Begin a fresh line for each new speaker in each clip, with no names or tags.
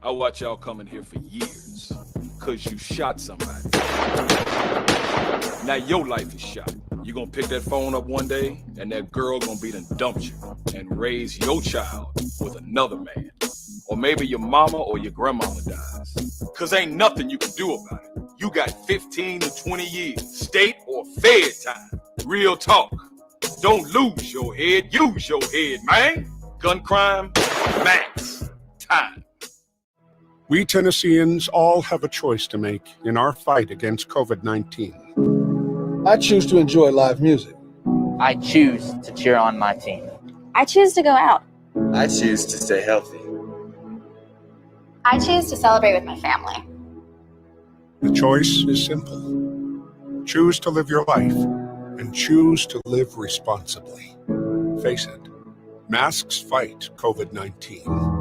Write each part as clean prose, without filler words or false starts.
I watch y'all coming here for years, cause you shot somebody. Now your life is shot. You gonna pick that phone up one day, and that girl gonna be done dumped you, and raise your child with another man. Or maybe your mama or your grandmama dies. Cause ain't nothing you can do about it. You got 15 to 20 years, state or fed time. Real talk. Don't lose your head, use your head, man. Gun crime, max time.
We Tennesseans all have a choice to make in our fight against COVID-19.
I choose to enjoy live music.
I choose to cheer on my team.
I choose to go out.
I choose to stay healthy.
I choose to celebrate with my family.
The choice is simple. Choose to live your life and choose to live responsibly. Face it, masks fight COVID-19.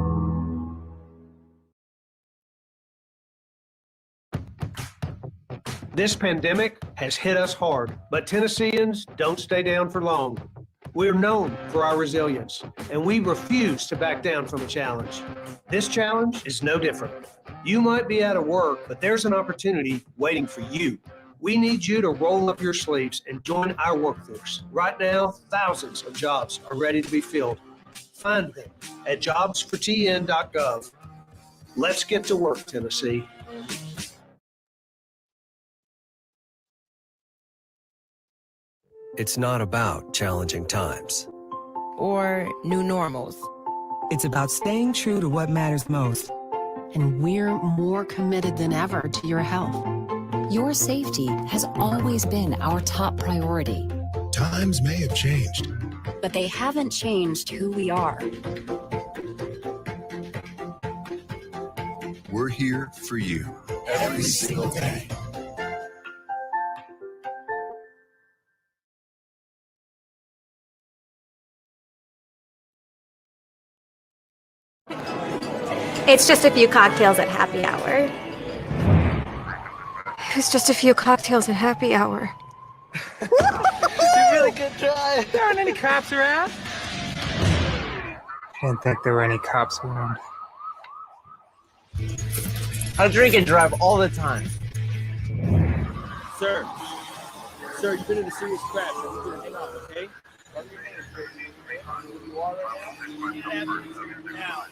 This pandemic has hit us hard, but Tennesseans don't stay down for long. We're known for our resilience, and we refuse to back down from a challenge. This challenge is no different. You might be out of work, but there's an opportunity waiting for you. We need you to roll up your sleeves and join our workforce. Right now, thousands of jobs are ready to be filled. Find them at jobsfortn.gov. Let's get to work, Tennessee.
It's not about challenging times
or new normals.
It's about staying true to what matters most.
And we're more committed than ever to your health.
Your safety has always been our top priority.
Times may have changed,
but they haven't changed who we are.
We're here for you every single day.
It's just a few cocktails at happy hour. It's just a few cocktails at happy hour.
Really good try.
There aren't any cops around. Didn't think there were any cops around.
I drink and drive all the time.
Sir, you've been in a serious crash. I'm going to hang up, okay? You are right now?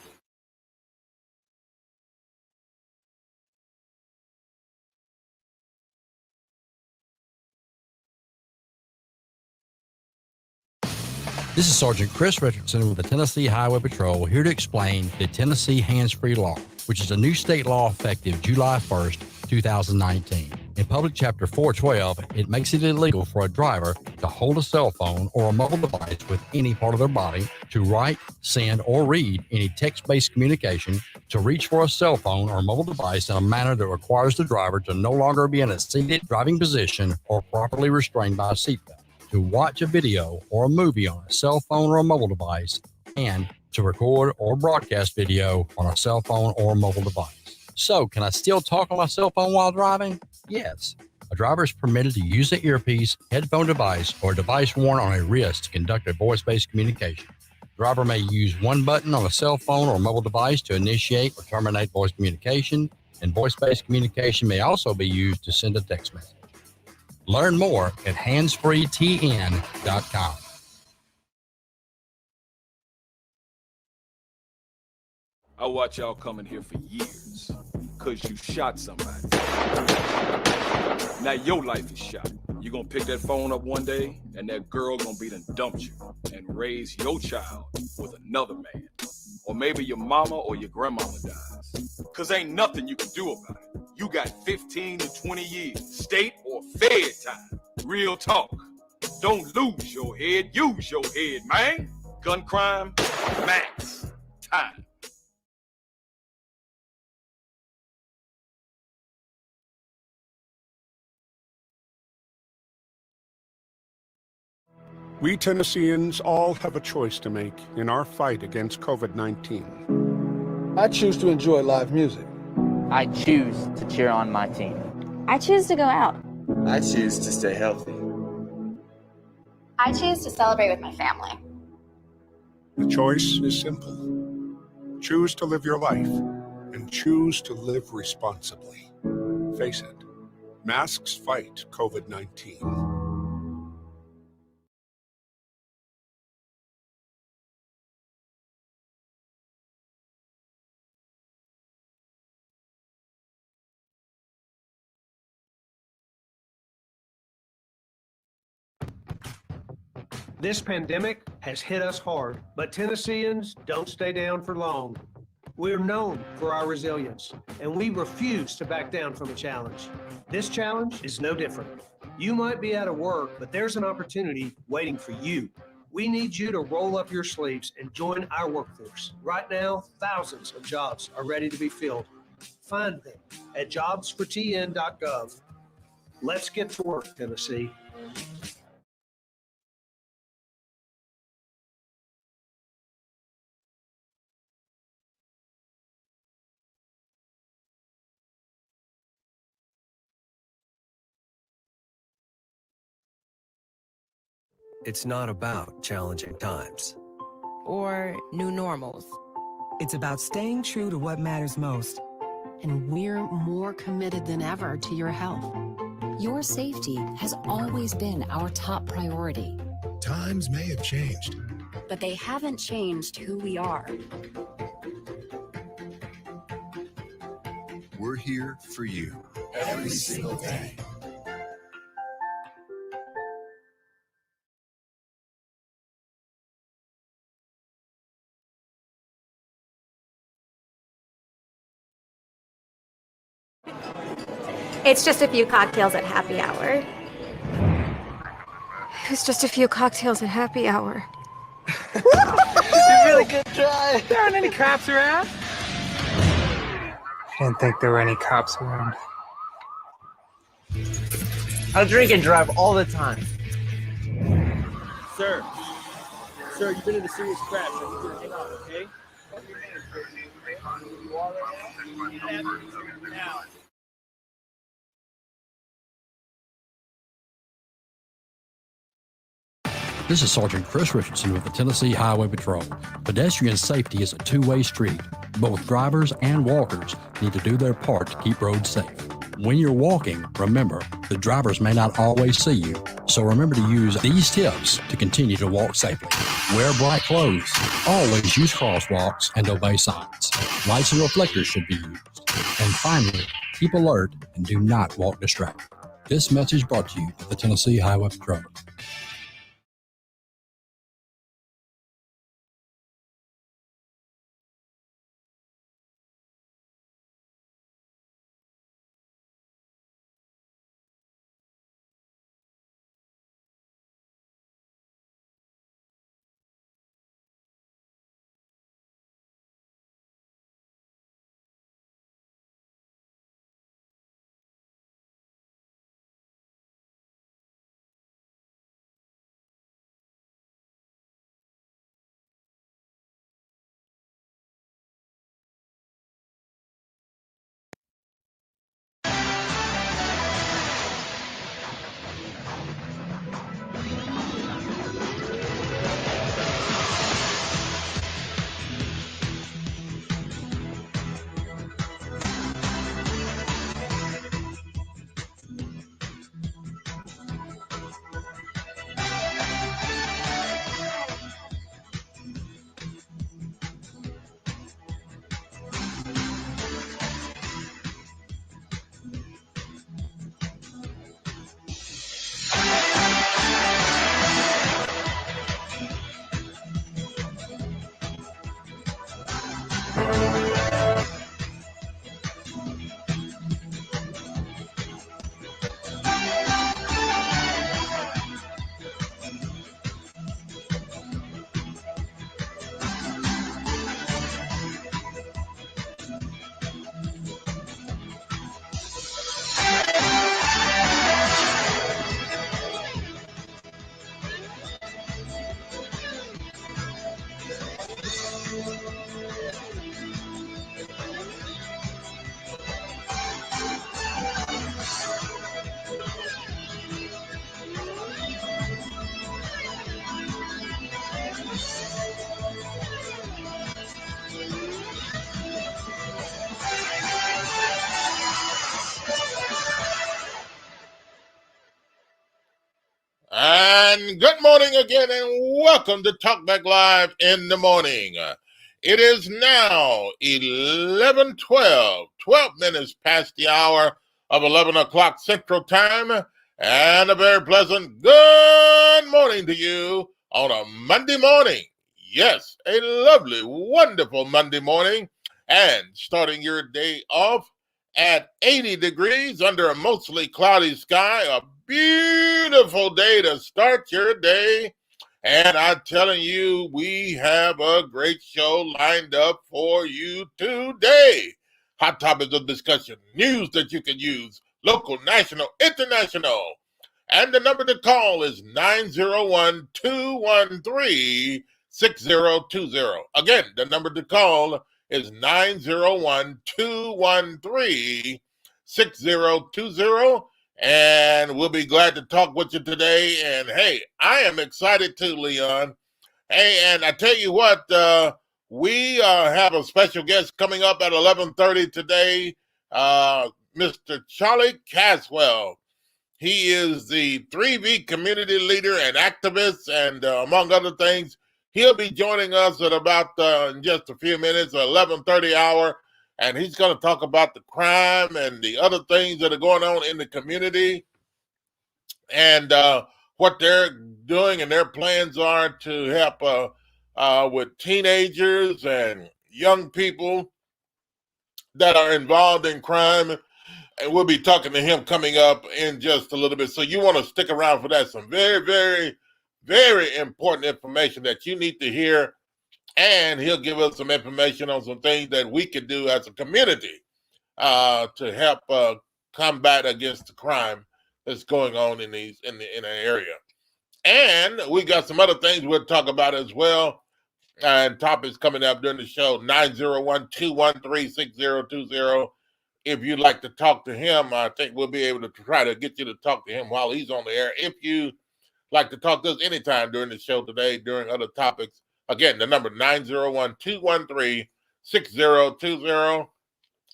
This is Sergeant Chris Richardson with the Tennessee Highway Patrol, here to explain the Tennessee Hands-Free Law, which is a new state law effective July 1st, 2019. In Public Chapter 412, it makes it illegal for a driver to hold a cell phone or a mobile device with any part of their body, to write, send, or read any text-based communication, to reach for a cell phone or mobile device in a manner that requires the driver to no longer be in a seated driving position or properly restrained by a seatbelt, to watch a video or a movie on a cell phone or a mobile device, and to record or broadcast video on a cell phone or mobile device. So, can I still talk on my cell phone while driving? Yes. A driver is permitted to use an earpiece, headphone device, or a device worn on a wrist to conduct a voice-based communication. The driver may use one button on a cell phone or mobile device to initiate or terminate voice communication, and voice-based communication may also be used to send a text message. Learn more at handsfreetn.com.
I watch y'all coming here for years, cause you shot somebody. Now your life is shot. You gonna pick that phone up one day, and that girl gonna be done dumped you, and raise your child with another man. Or maybe your mama or your grandmama dies. Cause ain't nothing you can do about it. You got 15 to 20 years, state or fed time. Real talk. Don't lose your head, use your head, man. Gun crime, max time.
We Tennesseans all have a choice to make in our fight against COVID-19.
I choose to enjoy live music.
I choose to cheer on my team.
I choose to go out.
I choose to stay healthy.
I choose to celebrate with my family.
The choice is simple. Choose to live your life and choose to live responsibly. Face it, masks fight COVID-19.
This pandemic has hit us hard, but Tennesseans don't stay down for long. We're known for our resilience, and we refuse to back down from a challenge. This challenge is no different. You might be out of work, but there's an opportunity waiting for you. We need you to roll up your sleeves and join our workforce. Right now, thousands of jobs are ready to be filled. Find them at jobsfortn.gov. Let's get to work, Tennessee.
It's not about challenging times.
Or new normals.
It's about staying true to what matters most.
And we're more committed than ever to your health.
Your safety has always been our top priority.
Times may have changed,
but they haven't changed who we are.
We're here for you every single day.
It's just a few cocktails at happy hour.
It's just a few cocktails at happy hour.
Really good try.
There aren't any cops around. Didn't think there were any cops around.
I drink and drive all the time.
Sir, you've been in a serious crash. I need you to hang on, okay? You are right now?
This is Sergeant Chris Richardson with the Tennessee Highway Patrol. Pedestrian safety is a two-way street. Both drivers and walkers need to do their part to keep roads safe. When you're walking, remember, the drivers may not always see you, so remember to use these tips to continue to walk safely. Wear bright clothes. Always use crosswalks and obey signs. Lights and reflectors should be used. And finally, keep alert and do not walk distracted. This message brought to you by the Tennessee Highway Patrol.
And good morning again, and welcome to Talk Back Live in the morning. It is now 11:12, 12 minutes past the hour of 11 o'clock Central Time, and a very pleasant good morning to you on a Monday morning. Yes, a lovely, wonderful Monday morning, and starting your day off at 80 degrees under a mostly cloudy sky, a beautiful day to start your day. And I'm telling you, we have a great show lined up for you today. Hot topics of discussion, news that you can use, local, national, international. And the number to call is 901-213-6020. Again, the number to call is 901-213-6020. And we'll be glad to talk with you today. And hey, I am excited too, Leon. Hey, and I tell you what, we have a special guest coming up at 11:30 today, Mr. Charlie Caswell. He is the 3V community leader and activist, and among other things, he'll be joining us at about in just a few minutes, 11:30 hour. And he's going to talk about the crime and the other things that are going on in the community and what they're doing and their plans are to help with teenagers and young people that are involved in crime. And we'll be talking to him coming up in just a little bit. So you want to stick around for that. Some very, very, very important information that you need to hear. And he'll give us some information on some things that we can do as a community to help combat against the crime that's going on in the area. And we got some other things we'll talk about as well. And topics coming up during the show, 901-213-6020. If you'd like to talk to him, I think we'll be able to try to get you to talk to him while he's on the air. If you like to talk to us anytime during the show today, during other topics, again, the number 901-213-6020.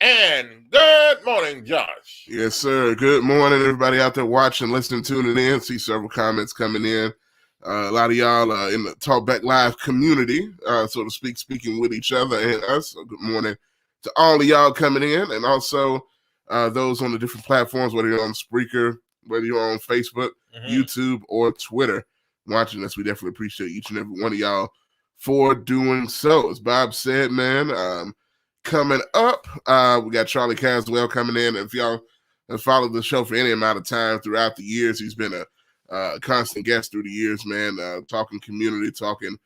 And good morning, Josh.
Yes, sir. Good morning, everybody out there watching, listening, tuning in. See several comments coming in. A lot of y'all in the Talk Back Live community, so to speak, speaking with each other and us. So good morning to all of y'all coming in, and also those on the different platforms, whether you're on Spreaker, whether you're on Facebook, YouTube, or Twitter, watching us. We definitely appreciate each and every one of y'all for doing so. As Bob said, man, coming up, we got Charlie Caswell coming in. If y'all have followed the show for any amount of time throughout the years, he's been a constant guest through the years, man, talking community, talking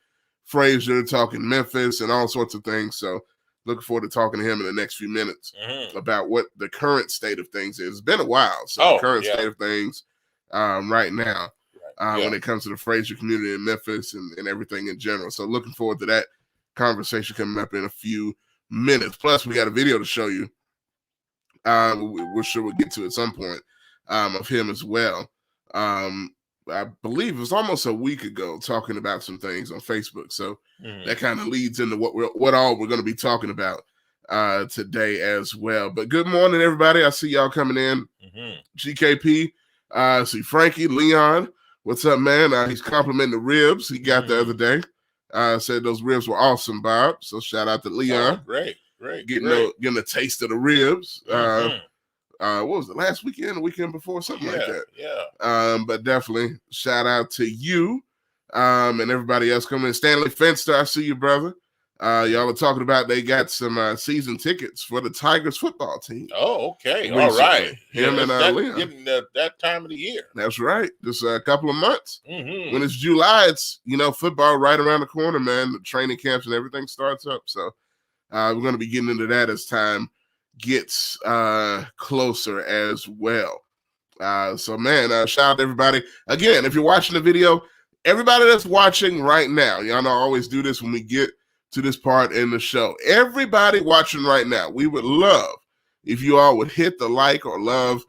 Frazier, talking Memphis, and all sorts of things. So looking forward to talking to him in the next few minutes about what the current state of things is. It's been a while, so the current state of things right now. When it comes to the Frazier community in Memphis and everything in general. So looking forward to that conversation coming up in a few minutes. Plus, we got a video to show you. We're sure we'll get to at some point of him as well. I believe it was almost a week ago talking about some things on Facebook. So that kind of leads into what all we're going to be talking about today as well. But good morning, everybody. I see y'all coming in. GKP, see Frankie, Leon. What's up, man? He's complimenting the ribs he got the other day. Said those ribs were awesome, Bob. So shout out to Leon.
Great.
Getting a taste of the ribs. What was it, last weekend, the weekend before, something like that?
Yeah.
But definitely shout out to you and everybody else coming in. Stanley Fenster, I see you, brother. Y'all are talking about they got some season tickets for the Tigers football team.
Oh, okay.
Recently.
All right.
Him and Leon.
Getting that time of the year.
That's right. Just a couple of months. When it's July, it's, football right around the corner, man. The training camps and everything starts up. So we're going to be getting into that as time gets closer as well. So, man, shout out to everybody. Again, if you're watching the video, everybody that's watching right now, y'all know I always do this when we get to this part in the show. Everybody watching right now, we would love if you all would hit the like or love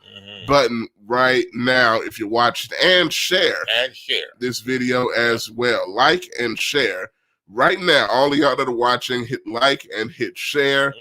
button right now if you're watching, and share this video as well. Like and share right now. All of y'all that are watching, hit like and hit share.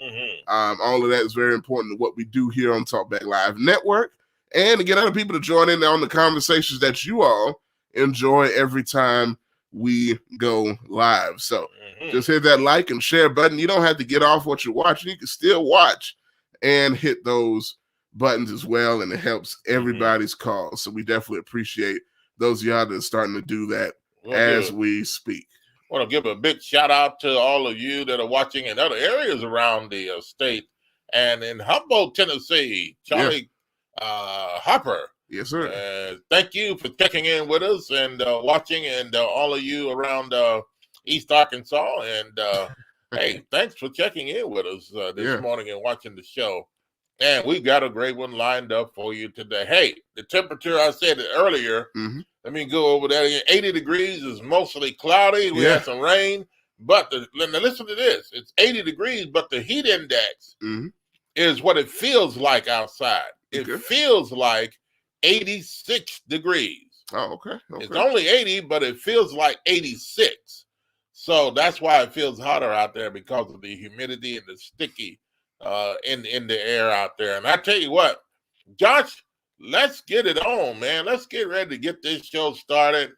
All of that is very important to what we do here on Talk Back Live Network, and to get other people to join in on the conversations that you all enjoy every time we go live. So just hit that like and share button. You don't have to get off what you're watching. You can still watch and hit those buttons as well, and it helps everybody's cause. So we definitely appreciate those of y'all that are starting to do that as we speak.
I want to give a big shout out to all of you that are watching in other areas around the state and in Humboldt, Tennessee. Charlie Hopper.
Yes, sir.
Thank you for checking in with us and watching, and all of you around East Arkansas. And hey, thanks for checking in with us this morning and watching the show. And we got a great one lined up for you today. Hey, the temperature, I said it earlier. Let me go over that again. 80 degrees is mostly cloudy. We had some rain. But now listen to this. It's 80 degrees, but the heat index is what it feels like outside. It feels like 86 degrees.
Oh, okay.
It's only 80, but it feels like 86. So that's why it feels hotter out there, because of the humidity and the sticky in the air out there. And I tell you what, Josh, let's get it on, man. Let's get ready to get this show started.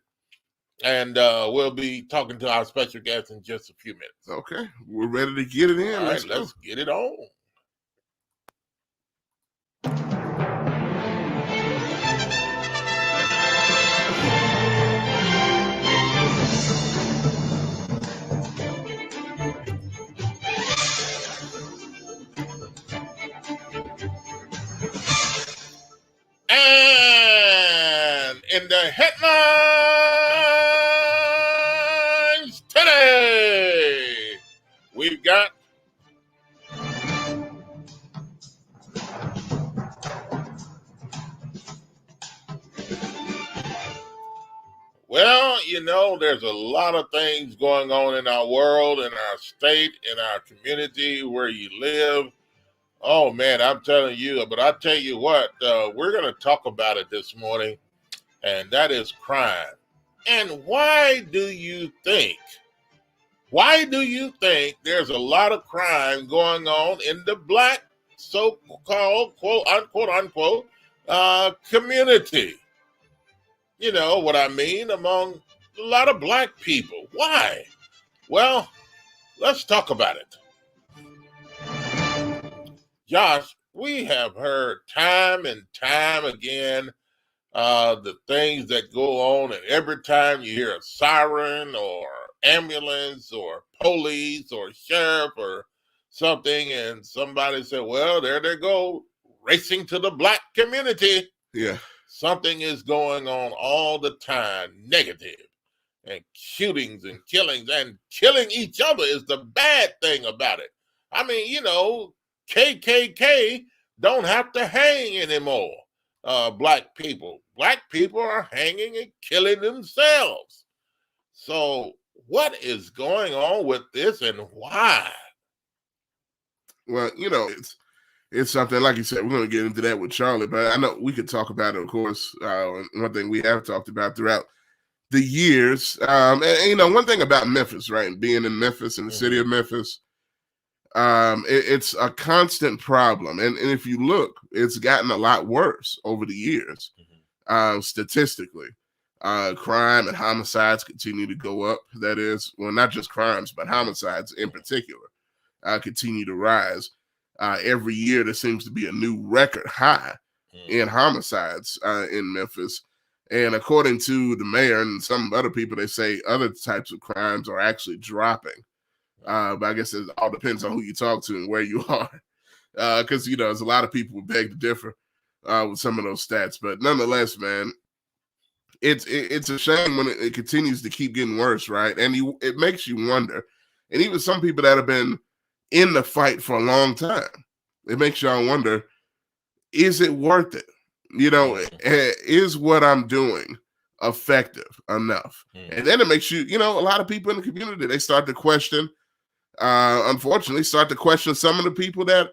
And we'll be talking to our special guest in just a few minutes.
Okay. We're ready to get it in.
All right, let's get it on. And in the headlines today, we've got well, you know, there's a lot of things going on in our world, in our state, in our community, where you live. Oh, man, I'm telling you, but I tell you what, we're going to talk about it this morning, and that is crime. And why do you think there's a lot of crime going on in the black so-called, quote, unquote, community? You know what I mean, among a lot of black people. Why? Well, let's talk about it. Josh, we have heard time and time again the things that go on, and every time you hear a siren or ambulance or police or sheriff or something, and somebody said, well, there they go, racing to the black community.
Yeah.
Something is going on all the time, negative, and shootings and killings, and killing each other is the bad thing about it. I mean, you know, KKK don't have to hang anymore. Black people are hanging and killing themselves. So what is going on with this, and why?
Well, you know, it's something, like you said, we're going to get into that with Charlie, but I know we could talk about it, of course. One thing we have talked about throughout the years, and you know, one thing about Memphis, right, being in Memphis, in the city of Memphis, it's a constant problem. And if you look, it's gotten a lot worse over the years, statistically. Crime and homicides continue to go up. That is, well, not just crimes, but homicides in particular continue to rise. Every year, there seems to be a new record high in homicides in Memphis. And according to the mayor and some other people, they say other types of crimes are actually dropping. But I guess it all depends on who you talk to and where you are. Because, you know, there's a lot of people who beg to differ with some of those stats. But nonetheless, man, it's a shame when it continues to keep getting worse, right? And it makes you wonder. And even some people that have been in the fight for a long time, it makes y'all wonder, is it worth it? You know, is what I'm doing effective enough? And then it makes you, you know, a lot of people in the community, they start to question, unfortunately, start to question some of the people that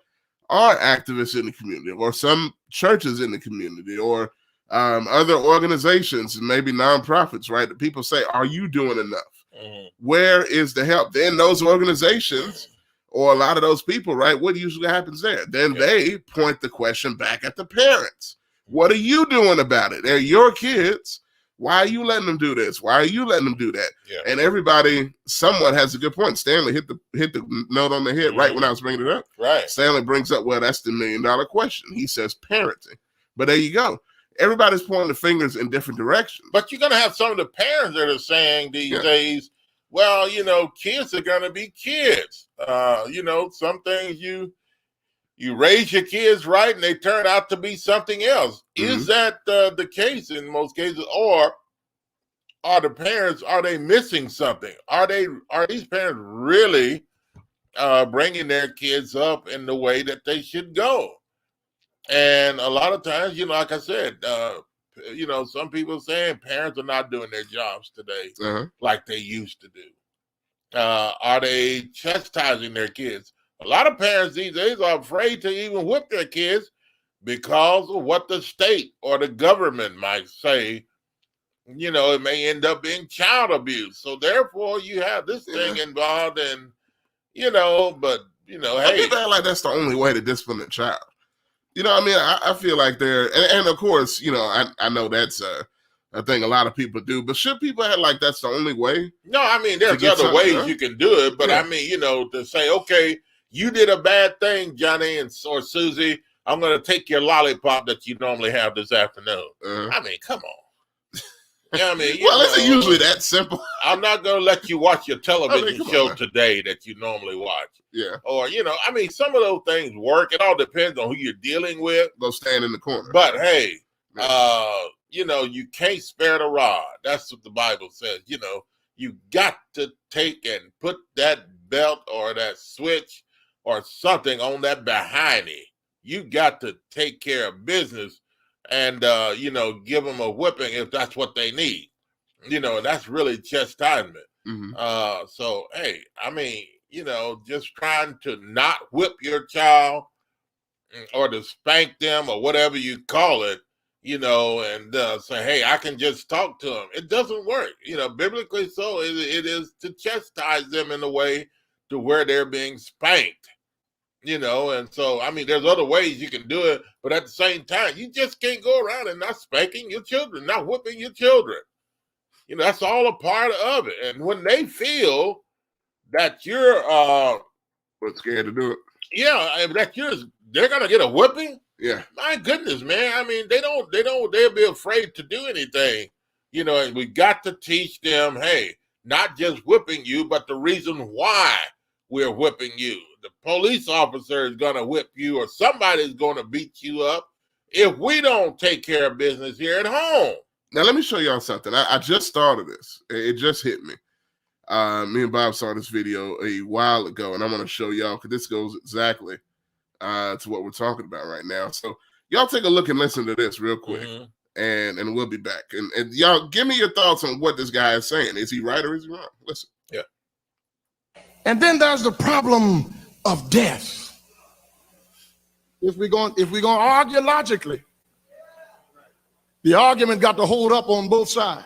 are activists in the community, or some churches in the community, or other organizations, maybe nonprofits, right? The people say, are you doing enough? Where is the help? Then those organizations, or a lot of those people, right, what usually happens there? Then they point the question back at the parents. What are you doing about it? They're your kids. Why are you letting them do this? Why are you letting them do that?
Yeah.
And everybody, someone has a good point. Stanley hit the note on the head right when I was bringing it up.
Right.
Stanley brings up, well, that's the $1 million question. He says parenting. But there you go. Everybody's pointing the fingers in different directions.
But you're going to have some of the parents that are saying these days, well, kids are going to be kids. Some things you raise your kids right and they turn out to be something else. Is that the case in most cases? Or are the parents, are they missing something? Are these parents really bringing their kids up in the way that they should go? And a lot of times, like I said, some people saying parents are not doing their jobs today like they used to do. Are they chastising their kids? A lot of parents these days are afraid to even whip their kids because of what the state or the government might say. It may end up being child abuse. So therefore, you have this thing involved in, but hey.
People act like that's the only way to discipline a child. I feel like and of course, I know that's a thing a lot of people do, but should people act like that's the only way?
No, there's other ways you can do it, but to say, okay, you did a bad thing, Johnny or Susie, I'm going to take your lollipop that you normally have this afternoon. Come on. Well,
is it usually that simple?
I'm not going to let you watch your television show today that you normally watch.
Yeah.
Or, some of those things work. It all depends on who you're dealing with.
Go stand in the corner.
But, hey, you can't spare the rod. That's what the Bible says. You got to take and put that belt or that switch or something on that behindy. You got to take care of business and, give them a whipping if that's what they need. That's really chastisement. So, hey, just trying to not whip your child or to spank them or whatever you call it, and say, hey, I can just talk to them. It doesn't work. Biblically so, it is to chastise them in a way to where they're being spanked. And so, there's other ways you can do it, but at the same time, you just can't go around and not spanking your children, not whipping your children. That's all a part of it. And when they feel that you're
scared to do it.
Yeah, they're gonna get a whipping.
Yeah.
My goodness, man. They'll be afraid to do anything. And we got to teach them, hey, not just whipping you, but the reason why we're whipping you. The police officer is gonna whip you, or somebody's gonna beat you up if we don't take care of business here at home.
Now, let me show y'all something. I just started this. It just hit me. Me and Bob saw this video a while ago, and I'm going to show y'all because this goes exactly to what we're talking about right now. So y'all take a look and listen to this real quick, and we'll be back. And y'all give me your thoughts on what this guy is saying. Is he right or is he wrong? Listen.
Yeah.
And then there's the problem of death. If we're going to argue logically, the argument got to hold up on both sides.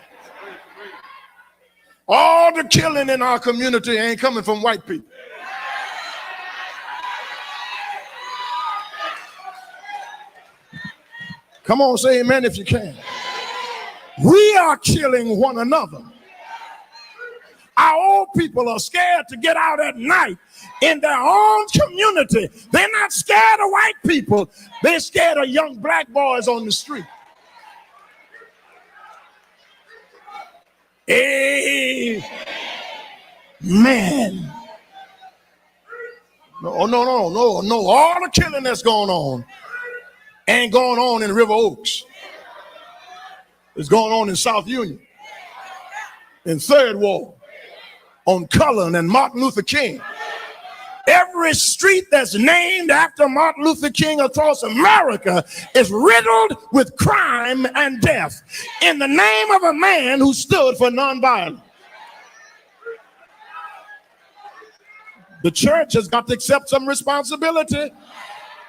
All the killing in our community ain't coming from white people. Come on, say amen if you can. We are killing one another. Our old people are scared to get out at night in their own community. They're not scared of white people. They're scared of young black boys on the street. Amen. No. All the killing that's going on ain't going on in River Oaks. It's going on in South Union, in Third Ward, on Cullen and Martin Luther King. Every street that's named after Martin Luther King across America is riddled with crime and death in the name of a man who stood for nonviolence. The church has got to accept some responsibility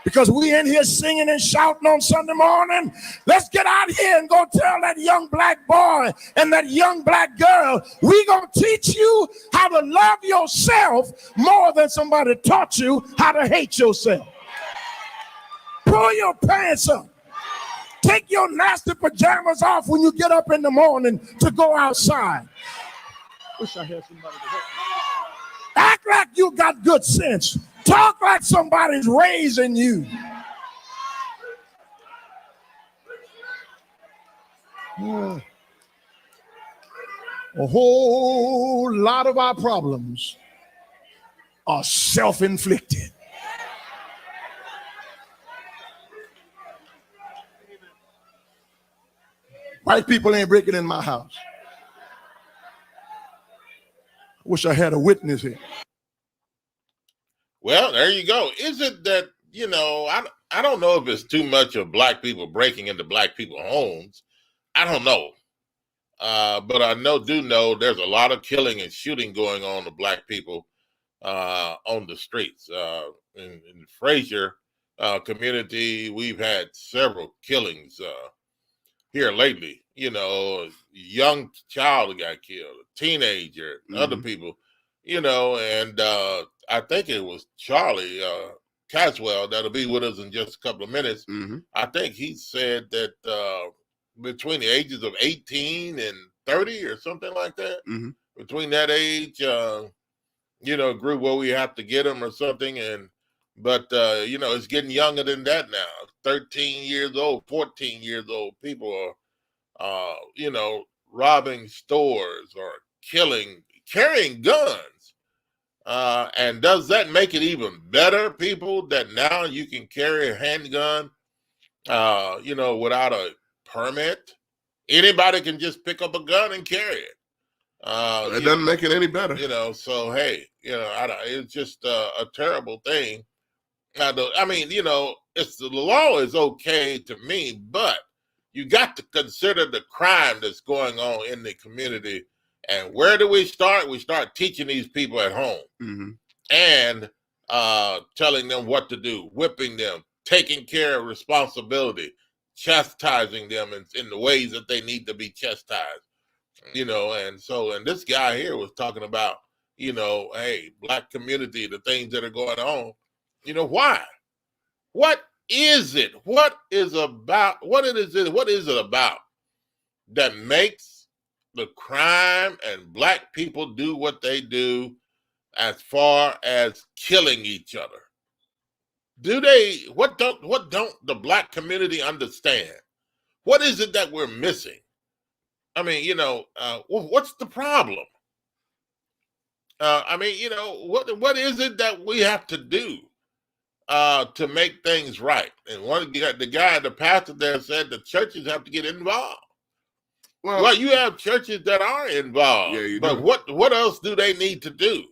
because we in here singing and shouting on Sunday morning. Let's get out here and go tell that young black boy and that young black girl, we gonna teach you how to love yourself more than somebody taught you how to hate yourself. Pull your pants up. Take your nasty pajamas off when you get up in the morning to go outside. Wish I had somebody to help me. Act like you got good sense. Talk like somebody's raising you. A whole lot of our problems are self-inflicted. White people ain't breaking in my house. I wish I had a witness here.
Well, there you go. Is it that, you know, I don't know if it's too much of black people breaking into black people's homes. I don't know. But I do know there's a lot of killing and shooting going on to black people on the streets. In Frazier community, we've had several killings here lately. You know, a young child got killed, a teenager, other people, you know, and I think it was Charlie Caswell that'll be with us in just a couple of minutes. I think he said that between the ages of 18 and 30 or something like that, between that age, you know, group where we have to get them or something. But you know, it's getting younger than that now. 13 years old, 14 years old people are, you know, robbing stores or carrying guns. And does that make it even better, people, that now you can carry a handgun, you know, without a permit? Anybody can just pick up a gun and carry it.
It doesn't make it any better.
You know, so, hey, you know, it's just a terrible thing. I mean, you know, the law is okay to me, but you got to consider the crime that's going on in the community. And where do we start? We start teaching these people at home and telling them what to do, whipping them, taking care of responsibility, chastising them in the ways that they need to be chastised. You know, and this guy here was talking about, you know, hey, black community, the things that are going on. You know, why? What is it? What is it about that makes the crime and black people do what they do as far as killing each other? What don't the black community understand? What is it that we're missing? I mean, you know, what's the problem? I mean, you know, what is it that we have to do to make things right? And the pastor there said the churches have to get involved. Well, you have churches that are involved, but what else do they need to do?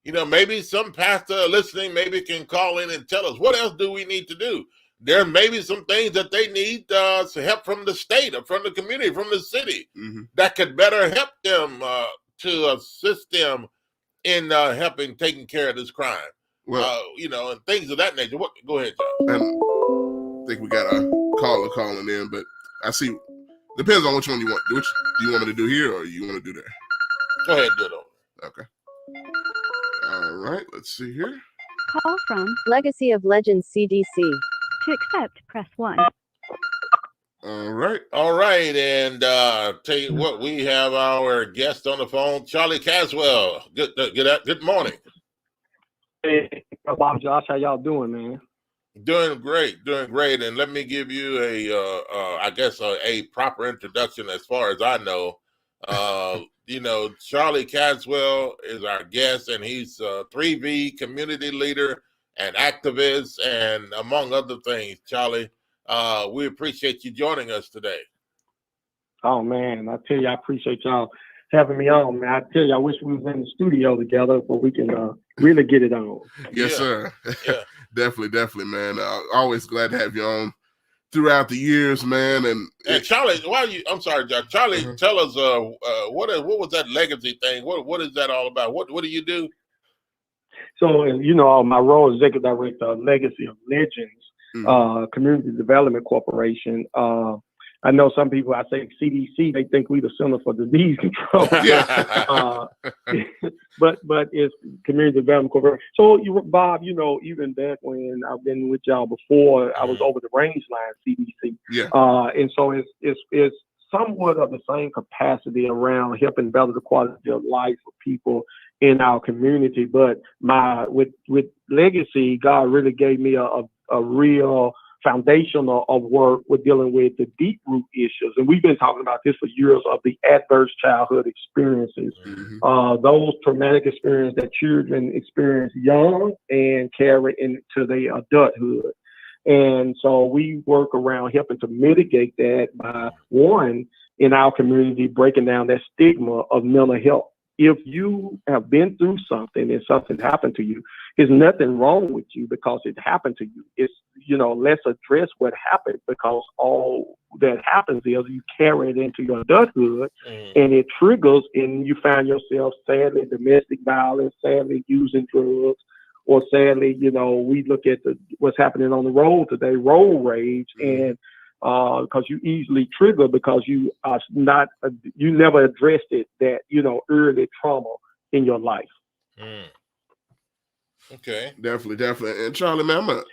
You know, maybe some pastor listening maybe can call in and tell us, what else do we need to do? There may be some things that they need some help from the state or from the community, from the city, that could better help them to assist them in taking care of this crime. Well, you know, and things of that nature. Go ahead, John.
I think we got a caller calling in, but I see. Depends on which one you want. Which do you want me to do here, or you want to do there?
Go ahead, do it over.
Okay. All right. Let's see here.
Call from Legacy of Legends CDC. To accept, press 1.
All right.
All right. And tell you what, we have our guest on the phone, Charlie Caswell. Good morning.
Hey, Bob Josh, how y'all doing, man?
Doing great. And let me give you a proper introduction as far as I know. You know, Charlie Caswell is our guest, and he's a 3V community leader and activist, and among other things. Charlie, we appreciate you joining us today.
Oh, man, I tell you, I appreciate y'all having me on, man. I tell you, I wish we was in the studio together so we can really get it on.
Yes, sir. Yeah. Definitely, man. Always glad to have you on throughout the years, man. And
Charlie, I'm sorry, John. Charlie, tell us what was that legacy thing? What is that all about? What do you do?
So, you know, my role as executive director of Legacy of Legends, Community Development Corporation. I know some people, I say CDC, they think we the Center for Disease Control. but it's Community Development Corporation. So, Bob, even back when I've been with y'all before, I was over the range line CDC.
Yeah.
And so it's somewhat of the same capacity around helping better the quality of life for people in our community. But with Legacy, God really gave me a real foundational of work with dealing with the deep root issues. And we've been talking about this for years, of the adverse childhood experiences, those traumatic experiences that children experience young and carry into their adulthood. And so we work around helping to mitigate that by, one, in our community, breaking down that stigma of mental health. If you have been through something and something happened to you, there's nothing wrong with you because it happened to you. It's, let's address what happened, because all that happens is you carry it into your adulthood and it triggers, and you find yourself, sadly, domestic violence, sadly, using drugs, or sadly, we look at what's happening on the road today, road rage, and because you easily trigger because you are not, you never addressed it, that, early trauma in your life.
Okay.
Definitely. And Charlie, man,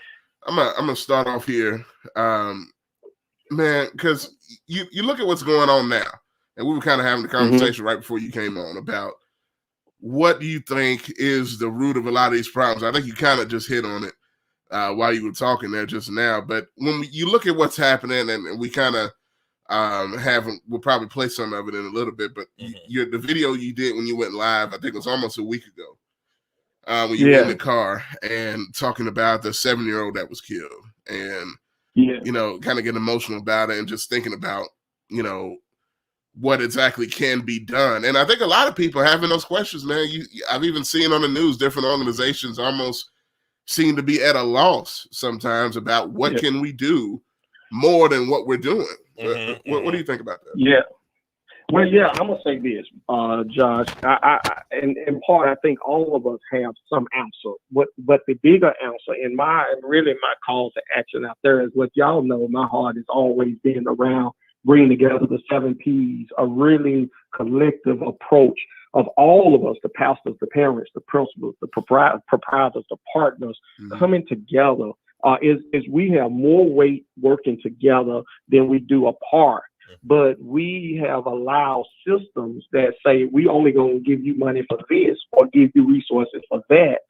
I'm gonna start off here, man, because you look at what's going on now, and we were kind of having the conversation right before you came on about what do you think is the root of a lot of these problems. I think you kind of just hit on it while you were talking there just now. But when you look at what's happening, and we kind of we'll probably play some of it in a little bit, but the video you did when you went live, I think it was almost a week ago, when you were in the car and talking about the 7-year-old that was killed, and kind of getting emotional about it and just thinking about, what exactly can be done. And I think a lot of people are having those questions, man. I've even seen on the news, different organizations almost seem to be at a loss sometimes about what can we do more than what we're doing. What do you think about that?
Yeah. Well, I'm gonna say this, Josh. And in part, I think all of us have some answer. But the bigger answer, and my call to action out there is what y'all know. My heart has always been around bringing together the 7 Ps, a really collective approach of all of us, the pastors, the parents, the principals, the proprietors, the partners, coming together. Is we have more weight working together than we do apart. But we have allowed systems that say we only going to give you money for this or give you resources for that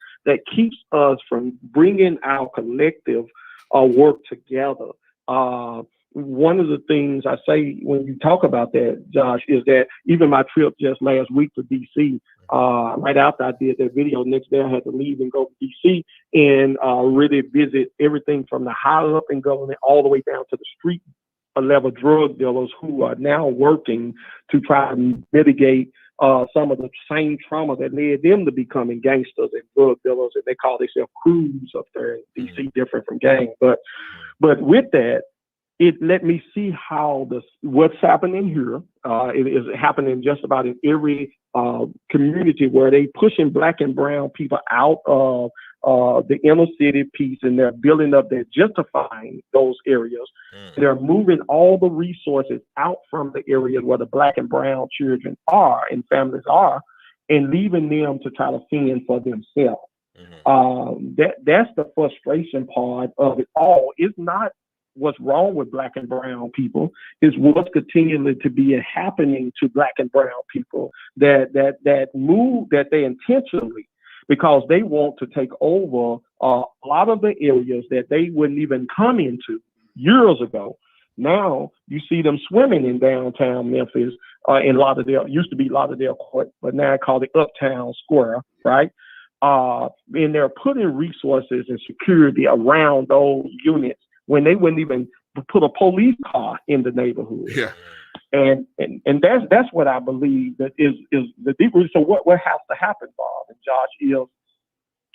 keeps us from bringing our collective work together. One of the things I say when you talk about that, Josh, is that even my trip just last week to D.C., right after I did that video, next day I had to leave and go to D.C. and really visit everything from the high up in government all the way down to the street level drug dealers who are now working to try to mitigate some of the same trauma that led them to becoming gangsters and drug dealers, and they call themselves crews up there in D.C., different from gang. But with that, it let me see how what's happening here. It is happening just about in every community where they pushing Black and brown people out of the inner city piece, and they're building up, they're gentrifying those areas. They're moving all the resources out from the areas where the Black and brown children are and families are, and leaving them to try to fend for themselves. That's the frustration part of it all. It's not what's wrong with Black and brown people, is what's continuing to be happening to Black and brown people that move, that they intentionally, because they want to take over a lot of the areas that they wouldn't even come into years ago. Now you see them swimming in downtown Memphis, in Lauderdale. It used to be Lauderdale Court, but now I call it Uptown Square, right? And they're putting resources and security around those units when they wouldn't even put a police car in the neighborhood.
Yeah.
And that's what I believe that is the deep root. So what has to happen, Bob and Josh, is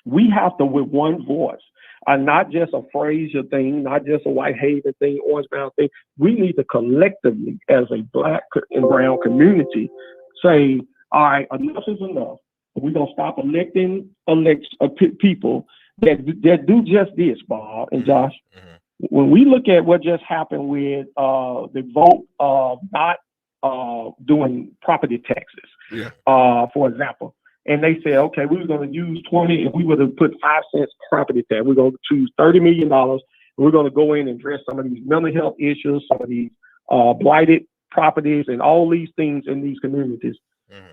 we have to, with one voice, not just a Fraser thing, not just a Whitehaven thing, Orange Mound thing. We need to collectively, as a Black and brown community, say, all right, enough is enough. We're gonna stop electing people that do just this, Bob and Josh. when we look at what just happened with the vote not doing property taxes, for example, and they said, okay, we were going to use 20, if we were to put 5 cents property tax, we're going to choose $30 million. We're going to go in and address some of these mental health issues, some of these blighted properties, and all these things in these communities.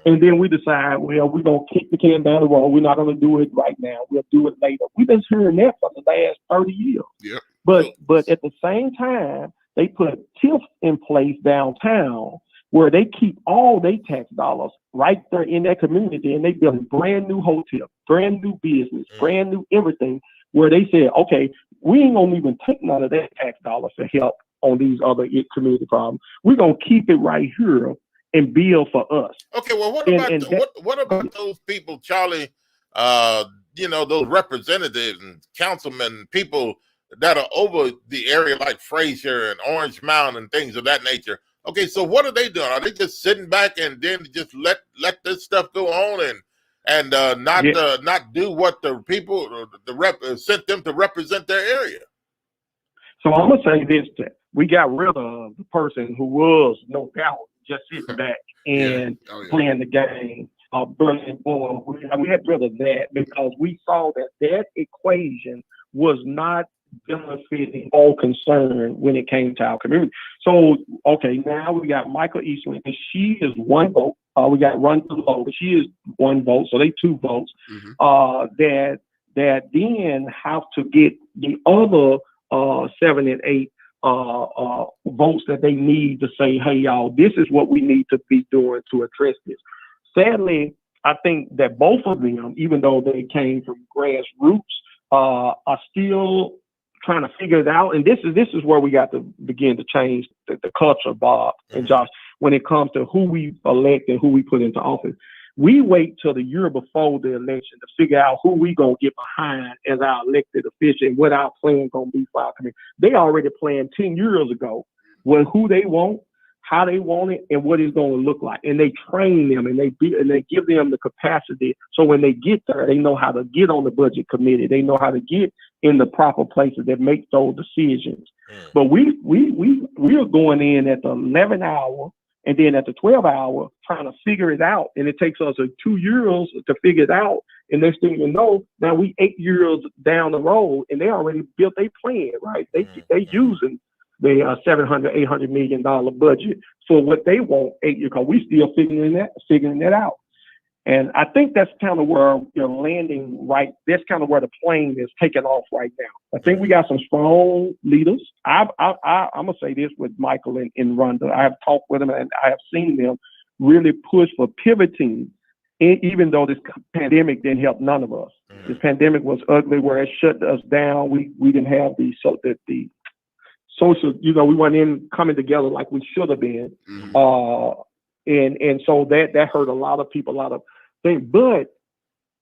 And then we decide, well, we're going to kick the can down the road. We're not going to do it right now. We'll do it later. We've been hearing that for the last 30 years.
Yep.
But at the same time, they put TIFs in place downtown where they keep all their tax dollars right there in that community, and they build brand new hotels, brand new business, brand new everything, where they said, okay, we ain't going to even take none of that tax dollars to help on these other community problems. We're going to keep it right here and build for us.
Okay, well, what about those people, Charlie? Those representatives and councilmen, people that are over the area like Fraser and Orange Mountain and things of that nature. Okay, so what are they doing? Are they just sitting back and then just let this stuff go on and not do what the people sent them to represent their area? So
I'm gonna say this: that we got rid of the person who was, no doubt, just sitting back and playing the game. Burning Boy. We had rid of that because we saw that equation was not benefiting all concerned when it came to our community. So, okay, now we got Michael Eastman, and she is 1 vote. We got Run to Low, but she is 1 vote, so they 2 votes. That then have to get the other 7 and 8 votes that they need to say, hey, y'all, this is what we need to be doing to address this. Sadly, I think that both of them, even though they came from grassroots, are still trying to figure it out. And this is where we got to begin to change the culture, Bob and Josh, when it comes to who we elect and who we put into office. We wait till the year before the election to figure out who we going to get behind as our elected official and what our plan going to be for our community. They already planned 10 years ago who they want, how they want it, and what it's going to look like. And they train them and they give them the capacity. So when they get there, they know how to get on the budget committee. They know how to get in the proper places that make those decisions. But we are going in at the 11th hour and then at the 12th hour trying to figure it out. And it takes us 2 years to figure it out. And next thing you know, now we 8 years down the road and they already built their plan, right? They using the $700-800 million budget for what they want 8 years, because we still figuring that out. And I think that's kind of where you're landing right. That's kind of where the plane is taking off right now. I think we got some strong leaders. I'm gonna say this with Michael and Rhonda. I have talked with them and I have seen them really push for pivoting, even though this pandemic didn't help none of us. This pandemic was ugly, where it shut us down. We didn't have the social, we weren't coming together like we should have been. And so that hurt a lot of people, a lot of things. But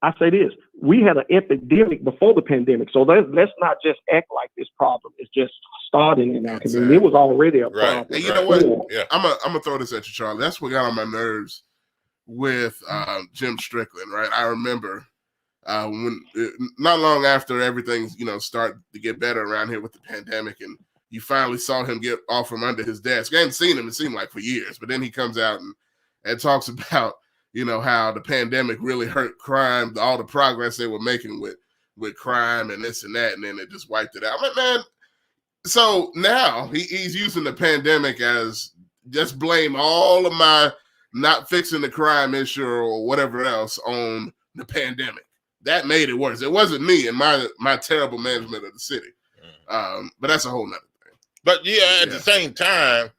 I say this, we had an epidemic before the pandemic. So let's not just act like this problem is just starting in our community. It was already a problem.
And you know what? Yeah. I'm gonna throw this at you, Charlie. That's what got on my nerves with Jim Strickland, right? I remember when not long after everything, started to get better around here with the pandemic, and you finally saw him get off from under his desk. I hadn't seen him, it seemed like, for years. But then he comes out and talks about, how the pandemic really hurt crime, all the progress they were making with crime and this and that, and then it just wiped it out. I'm like, man, so now he's using the pandemic as just blame all of my not fixing the crime issue or whatever else on the pandemic. That made it worse. It wasn't me and my terrible management of the city. But that's a whole nother thing.
But at the same time,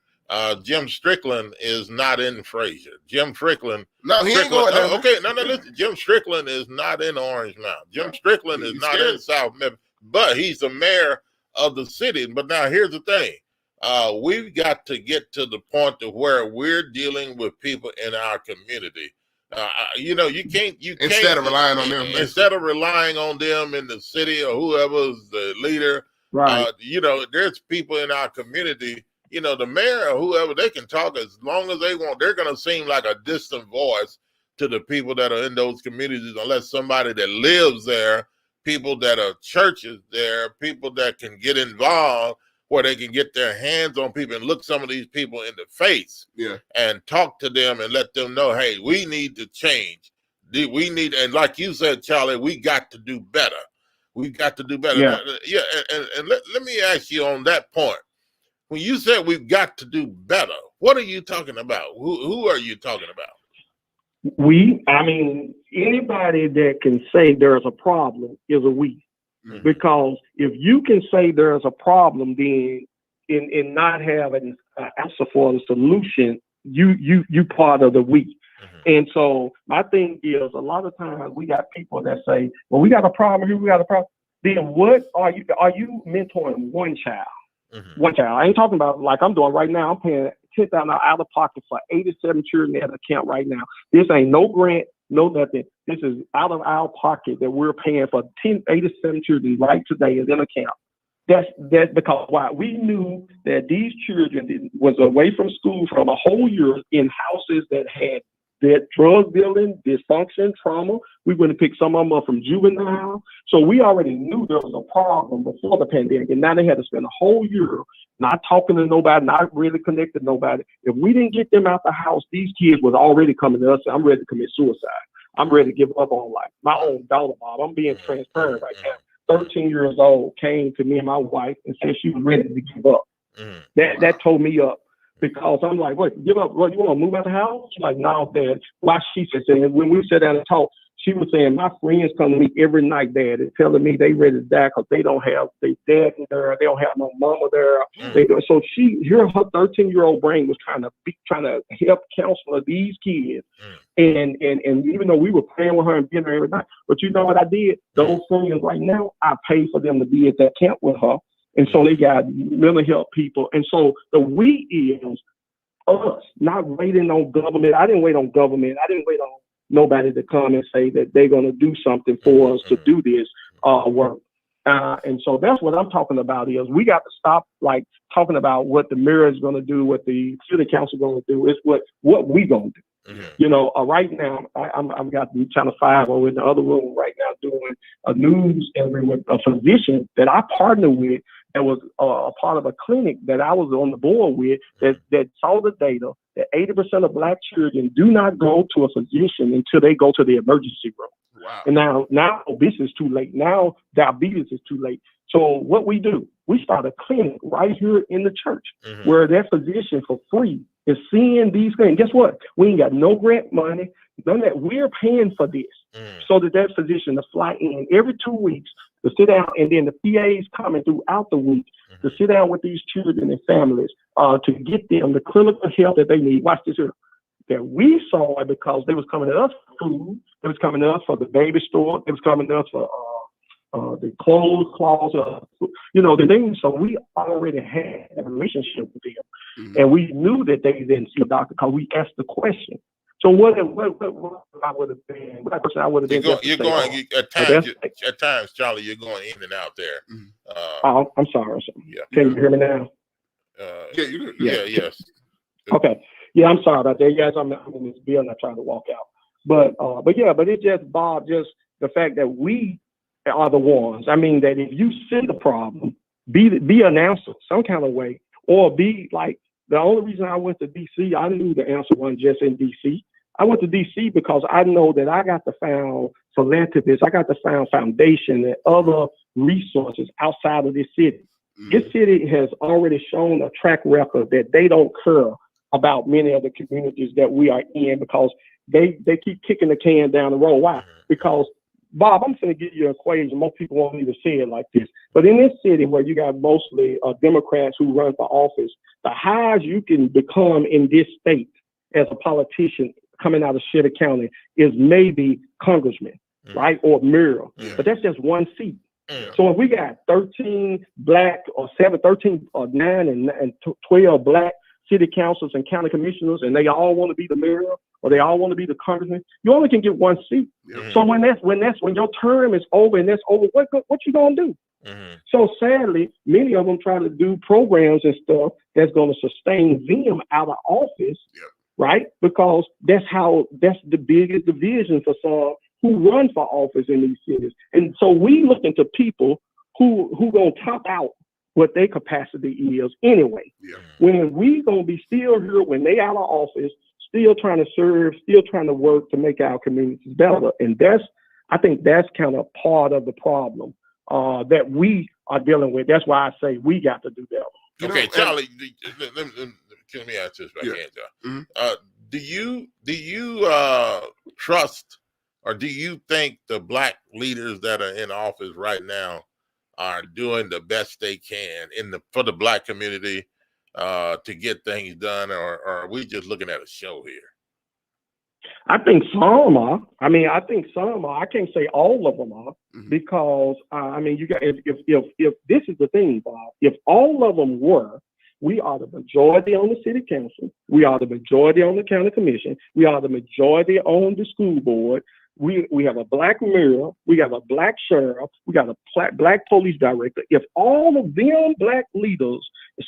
Jim Strickland is not in Fraser. Jim Strickland.
No, he ain't going there.
Okay, no, listen. Jim Strickland is not in Orange Mountain. Jim Strickland is not in South Memphis, but he's the mayor of the city. But now here's the thing. We've got to get to the point to where we're dealing with people in our community. You can't
instead of relying on them.
Instead of relying on them in the city or whoever's the leader.
Right.
There's people in our community, the mayor or whoever, they can talk as long as they want. They're going to seem like a distant voice to the people that are in those communities unless somebody that lives there people that are churches. There are people that can get involved where they can get their hands on people and look some of these people in the face and talk to them and let them know, hey, we need to change. We need, and like you said, Charlie, we got to do better. We got to do better.
Yeah.
And let me ask you on that point. When you said we've got to do better, what are you talking about? Who are you talking about?
Anybody that can say there's a problem is a we. Mm-hmm. Because if you can say there's a problem, then in not having an answer for the solution, you part of the we. Mm-hmm. And so my thing is, a lot of times we got people that say, well, we got a problem here, we got a problem. Then what are you mentoring one child? Mm-hmm. One child. I ain't talking about like I'm doing right now. I'm paying $10,000 out of pocket for 87 children at account right now. This ain't no grant, no nothing. This is out of our pocket that we're paying for 87 children right today is in account. That's because why we knew that these children was away from school from a whole year in houses that had that drug dealing, dysfunction, trauma. We went and picked some of them up from juvenile. So we already knew there was a problem before the pandemic. And now they had to spend a whole year not talking to nobody, not really connected to nobody. If we didn't get them out the house, these kids was already coming to us and I'm ready to commit suicide. I'm ready to give up on life. My own daughter, Bob, I'm being transparent right now. 13 years old, came to me and my wife and said she was ready to give up. That tore me up. Because I'm like, what, give up? What, you want to move out the house? She's like, no, Dad. Why? She said, and when we sat down and talked, she was saying, my friends come to me every night, Dad, and telling me they ready to die because they don't have their dad there, they don't have no mama there. So her 13-year-old brain was trying to help counsel these kids. And even though we were praying with her and being there every night, but you know what I did? Those friends right now, I pay for them to be at that camp with her. And so they got mental health people. And so the we is us, not waiting on government. I didn't wait on government. I didn't wait on nobody to come and say that they're going to do something for us to do this work. And so that's what I'm talking about is we got to stop like talking about what the mayor is going to do, what the city council is going to do. It's what we going to do. You know, right now, I've got Channel 5 over in the other room right now doing a news interview with a physician that I partner with that was a part of a clinic that I was on the board with that saw the data that 80% of Black children do not go to a physician until they go to the emergency room. Wow. And now obesity is too late. Now diabetes is too late. So what we do, we start a clinic right here in the church where that physician for free is seeing these things. Guess what? We ain't got no grant money, none of that. We're paying for this so that physician to fly in every 2 weeks to sit down, and then the PAs coming throughout the week to sit down with these children and families to get them the clinical help that they need. Watch this here. That we saw it because they was coming to us for food, they was coming to us for the baby store, they was coming to us for the clothes closet, the things. So we already had a relationship with them, and we knew that they didn't see a doctor because we asked the question. So what I would have been, what person I would have been. At
times, Charlie, you're going in and out there.
I'm sorry. Yeah. Can you hear me now?
Yes.
Okay. Yeah, I'm sorry about that. Yes, I'm in this building. I'm trying to walk out, but it's just Bob, just the fact that we are the ones. I mean, that if you see the problem, be an answer some kind of way, or be like, the only reason I went to DC, I knew the answer wasn't just in DC. I went to DC because I know that I got to found philanthropists, I got to found foundation and other resources outside of this city. This city has already shown a track record that they don't care about many of the communities that we are in because they keep kicking the can down the road. Why? Because Bob, I'm going to give you an equation. Most people won't even say it like this. But in this city where you got mostly Democrats who run for office, the highest you can become in this state as a politician coming out of Sugar County is maybe congressman, right? Or mayor. But that's just one seat. So if we got 13 Black or 13 or 9 and 12 Black city councils and county commissioners, and they all want to be the mayor or they all want to be the congressman, you only can get one seat. So when your term is over and that's over, what you gonna do? So sadly, many of them try to do programs and stuff that's going to sustain them out of office, right? Because that's the biggest division for some who run for office in these cities. And so we looking to people who gonna top out what their capacity is anyway.
Yeah.
When we gonna be still here when they out of office, still trying to serve, still trying to work to make our communities better. And I think that's kind of part of the problem that we are dealing with. That's why I say we got to do better.
Okay, Charlie, let me ask this if I can, John.
Mm-hmm.
Do you trust, or do you think the black leaders that are in office right now are doing the best they can for the black community to get things done, or are we just looking at a show here?
I think some are. I think some are. I can't say all of them are, because you got if this is the thing, Bob. If all of them were, we are the majority on the city council. We are the majority on the county commission. We are the majority on the school board. We have a black mayor. We have a black sheriff. We got a black police director. If all of them black leaders,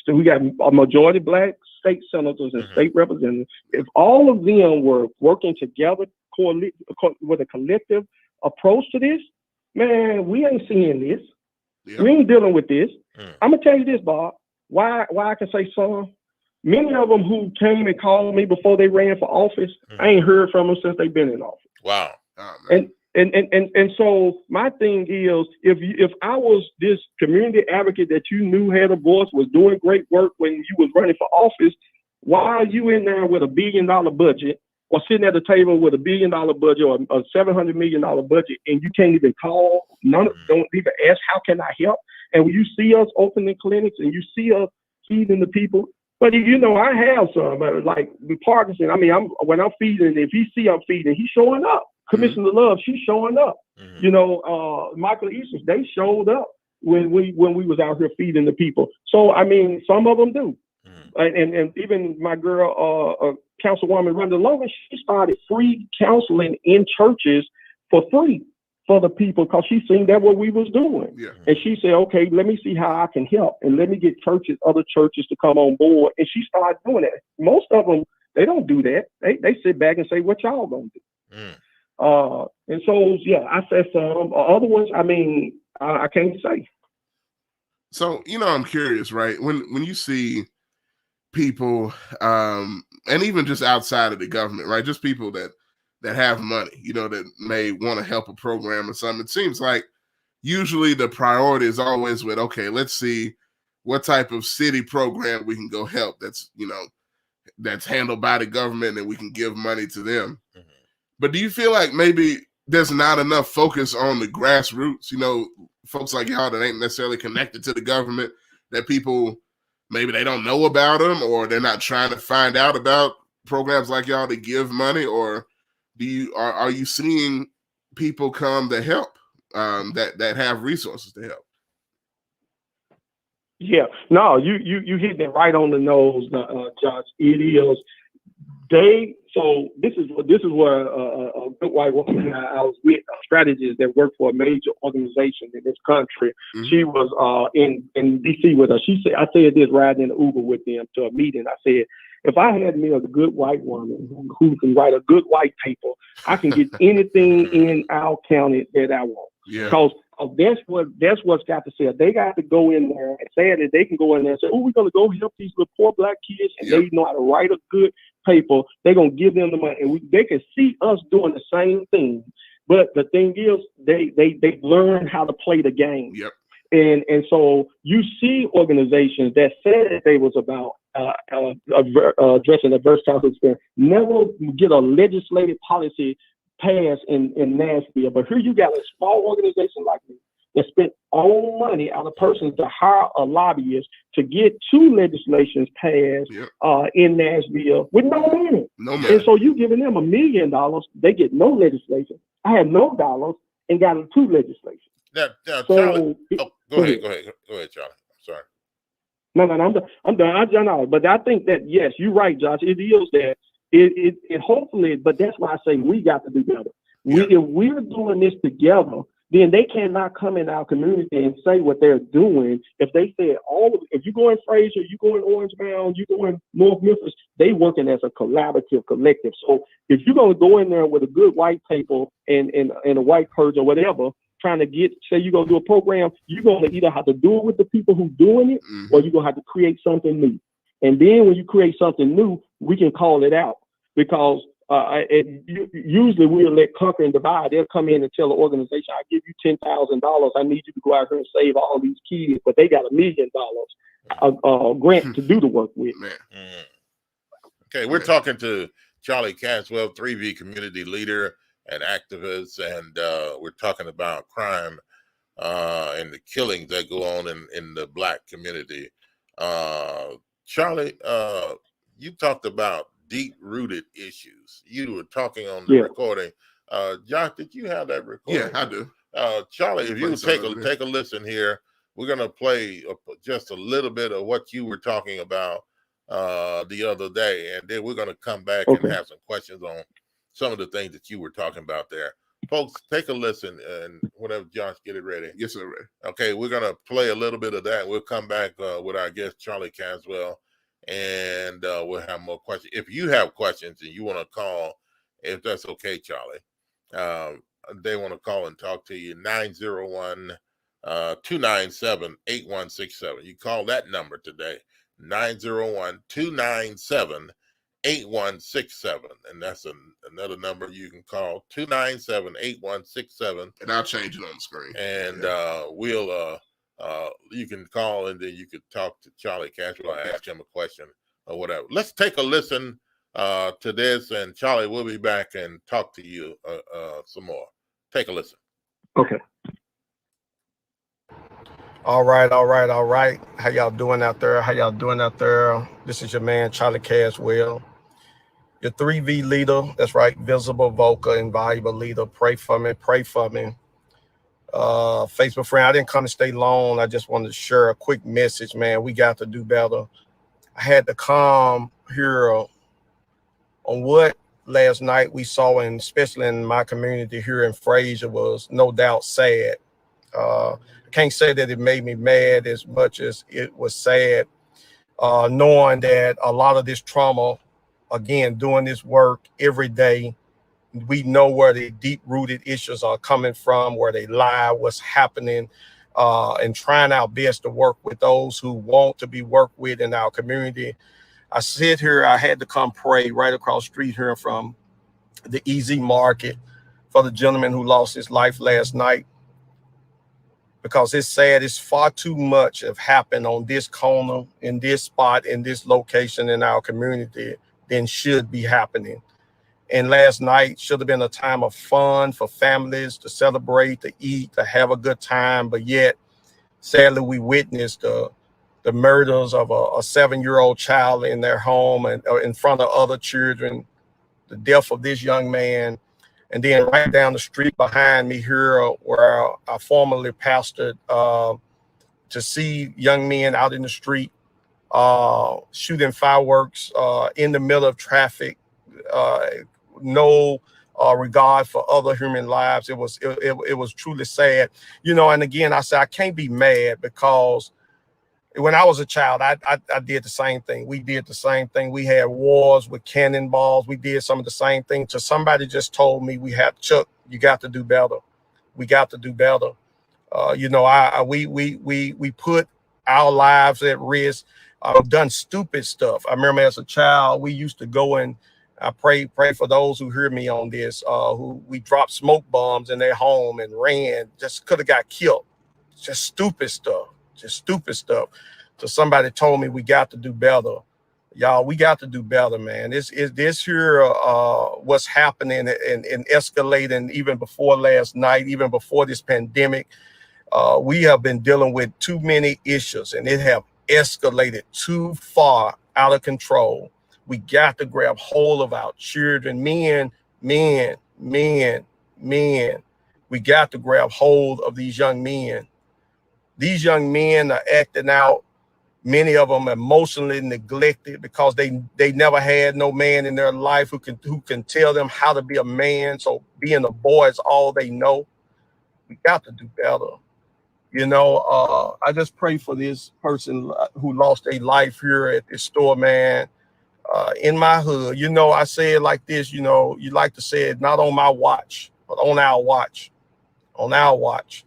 we got a majority black state senators and state representatives. If all of them were working together with a collective approach to this, man, we ain't seeing this. Yep. We ain't dealing with this. I'm gonna tell you this, Bob. Why I can say some. Many of them who came and called me before they ran for office, I ain't heard from them since they've been in office.
Wow.
And so my thing is, if I was this community advocate that you knew had a voice, was doing great work when you was running for office, why are you in there with $1 billion budget, or sitting at the table with $1 billion budget or a $700 million budget, and you can't even call? Don't even ask, how can I help? And when you see us opening clinics and you see us feeding the people, but I have some, like Parkinson. When I'm feeding, if he see I'm feeding, he's showing up. Commissioner Love, she's showing up. Michael Easton, they showed up when we was out here feeding the people. So some of them do. And even my girl, Councilwoman Rhonda Logan, she started free counseling in churches for free for the people, because she seen that what we was doing.
Yeah.
And she said, okay, let me see how I can help, and let me get other churches to come on board. And she started doing that. Most of them, they don't do that. They sit back and say, what y'all gonna do? And so, yeah, I said some. Other ones, I can't say.
So, I'm curious, right? When you see people, and even just outside of the government, right? Just people that have money, that may want to help a program or something. It seems like usually the priority is always with, okay, let's see what type of city program we can go help that's handled by the government, and we can give money to them. But do you feel like maybe there's not enough focus on the grassroots, folks like y'all that ain't necessarily connected to the government, that people, maybe they don't know about them, or they're not trying to find out about programs like y'all to give money? Or are you seeing people come to help that have resources to help?
Yeah, no, you hitting it right on the nose, Josh. It is. So this is where a good white woman I was with, a strategist that worked for a major organization in this country. She was in DC with us. I said this riding in the Uber with them to a meeting. I said, if I had me a good white woman who can write a good white paper, I can get anything in our county that I want.
Yeah.
Because that's what's got to say. They got to go in there and say that they can go in there and say, oh, we're going to go help these little poor black kids, and they know how to write a good paper. They're going to give them the money, and they can see us doing the same thing. But the thing is, they learn how to play the game.
Yep.
And so you see organizations that said that they was about addressing adverse childhood experience never get a legislative policy passed in Nashville. But here you got a small organization like this that spent all money out of persons to hire a lobbyist to get 2 legislations passed in Nashville with no money. And so you giving them $1 million, they get no legislation. I had no dollars and got 2 legislations.
Now,
So,
Charlie, go ahead, Charlie. I'm sorry.
No, I'm done. I know, but I think that yes, you're right, Josh. It is that it hopefully, but that's why I say we got to do better. If we're doing this together, then they cannot come in our community and say what they're doing. If they said if you go in Fraser, you go in Orange Mound, you go in North Memphis, they working as a collaborative collective. So if you're gonna go in there with a good white paper and a white purge or whatever, trying to say you're gonna do a program, you're gonna either have to do it with the people who doing it, or you're gonna have to create something new. And then when you create something new, we can call it out, because usually we'll let conquer and divide. They'll come in and tell the organization, "I give you $10,000. I need you to go out here and save all these kids," but they got $1 million grant to do the work with.
Okay, we're talking to Charlie Caswell, 3V community leader and activist, and we're talking about crime and the killings that go on in the Black community. Charlie, you talked about deep-rooted issues. You were talking on the recording. Josh, did you have that recording?
Yeah, I do.
Charlie, if you would take a listen here, we're going to play just a little bit of what you were talking about the other day, and then we're going to come back and have some questions on some of the things that you were talking about there. Folks, take a listen, and whenever Josh get it ready.
Yes, sir. Ready.
Okay, we're going to play a little bit of that. We'll come back with our guest, Charlie Caswell, and we'll have more questions. If you have questions and you want to call, if that's okay, Charlie, they want to call and talk to you, 901-297-8167. You call that number today, 901-297-8167, and that's another number you can call, 297-8167.
And I'll change it on the screen.
And you can call, and then you could talk to Charlie Caswell, ask him a question or whatever. Let's take a listen to this, and Charlie, we'll be back and talk to you some more. Take a listen.
Okay.
All right. How y'all doing out there? This is your man, Charlie Caswell, your 3V leader. That's right, visible, vocal, invaluable leader. Pray for me. Facebook friend, I didn't come to stay long. I just wanted to share a quick message, man. We got to do better. I had to come here on what last night we saw, and especially in my community here in Fraser, was no doubt sad. I can't say that it made me mad as much as it was sad, knowing that a lot of this trauma, again, doing this work every day, we know where the deep-rooted issues are coming from, where they lie, what's happening, and trying our best to work with those who want to be worked with in our community. I sit here, I had to come pray right across the street here from the Easy Market for the gentleman who lost his life last night, because it's sad. It's far too much have happened on this corner, in this spot, in this location in our community than should be happening. And last night should have been a time of fun for families to celebrate, to eat, to have a good time. But yet, sadly, we witnessed the murders of a 7-year-old child in their home and in front of other children, the death of this young man. And then right down the street behind me here, where I formerly pastored, to see young men out in the street shooting fireworks in the middle of traffic, no regard for other human lives. It was truly sad, and again, I said, I can't be mad, because when I was a child, I did the same thing. We did the same thing. We had wars with cannonballs. We did some of the same thing. So somebody just told me, Chuck, you got to do better. We got to do better. We put our lives at risk. Done stupid stuff. I remember as a child, we used to go and I pray for those who hear me on this, who we dropped smoke bombs in their home and ran, just could have got killed. Just stupid stuff. So somebody told me we got to do better. Y'all, we got to do better, man. This here, what's happening and escalating even before last night, even before this pandemic. We have been dealing with too many issues, and it have escalated too far out of control. We got to grab hold of our children, men. We got to grab hold of these young men. These young men are acting out, many of them emotionally neglected, because they never had no man in their life who can tell them how to be a man. So being a boy is all they know. We got to do better. You know, I just pray for this person who lost their life here at this store, man. In my hood, you know, I say it like this, you know, you like to say it not on my watch, but on our watch, on our watch,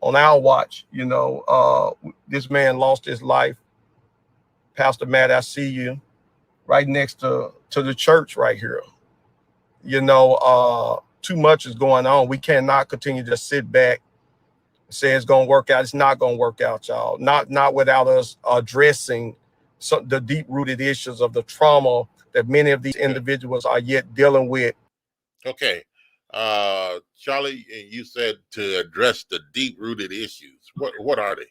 on our watch. You know, this man lost his life. Pastor Matt, I see you right next to the church right here. You know, too much is going on. We cannot continue to sit back and say it's going to work out. It's not going to work out, y'all. Not without us addressing the deep-rooted issues of the trauma that many of these individuals are yet dealing with.
Okay. Charlie, you said to address the deep-rooted issues. What are they?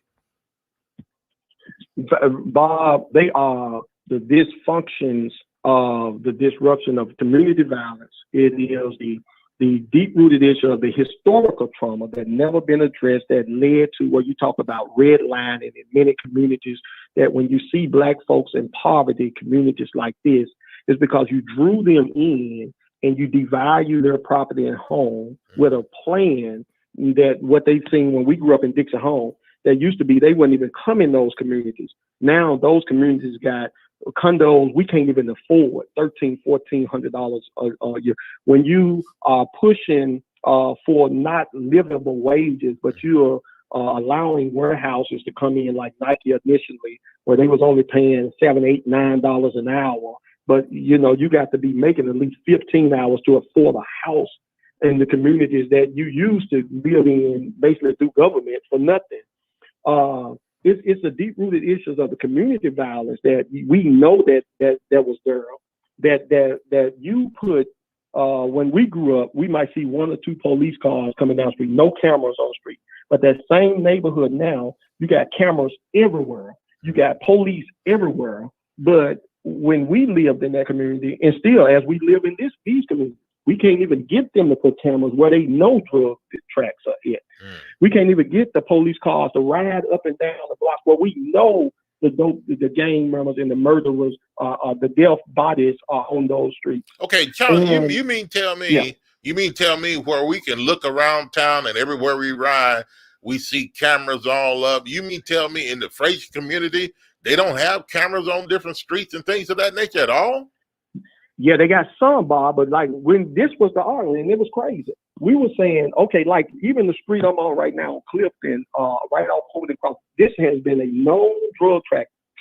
Bob, they are the dysfunctions of the disruption of community violence. It is the deep-rooted issue of the historical trauma that never been addressed that led to what you talk about redlining in many communities, that when you see Black folks in poverty, communities like this, is because you drew them in and you devalue their property and home with a plan that what they've seen when we grew up in Dixie Home, that used to be they wouldn't even come in those communities. Now those communities got condos we can't even afford, $1,400 a year. When you are pushing for not livable wages, but you're allowing warehouses to come in like Nike initially, where they was only paying $7, $8, $9 an hour, but you know you got to be making at least 15 hours to afford a house in the communities that you used to live in, basically through government for nothing. It's the deep-rooted issues of the community violence that we know that was there, that you put, when we grew up, we might see 1 or 2 police cars coming down the street, no cameras on the street. But that same neighborhood now, you got cameras everywhere. You got police everywhere. But when we lived in that community, and still as we live in these communities, we can't even get them to put cameras where they know drug tracks are at. We can't even get the police cars to ride up and down the block where we know the gang members and the murderers, the death bodies are on those streets.
Okay, Charlie, you mean tell me where we can look around town and everywhere we ride, we see cameras all up. You mean tell me in the Fraser community, they don't have cameras on different streets and things of that nature at all?
Yeah, they got some, Bob, but like when this was the argument, it was crazy. We were saying, okay, like even the street I'm on right now, Clifton, right off Holy Cross, this has been a known drug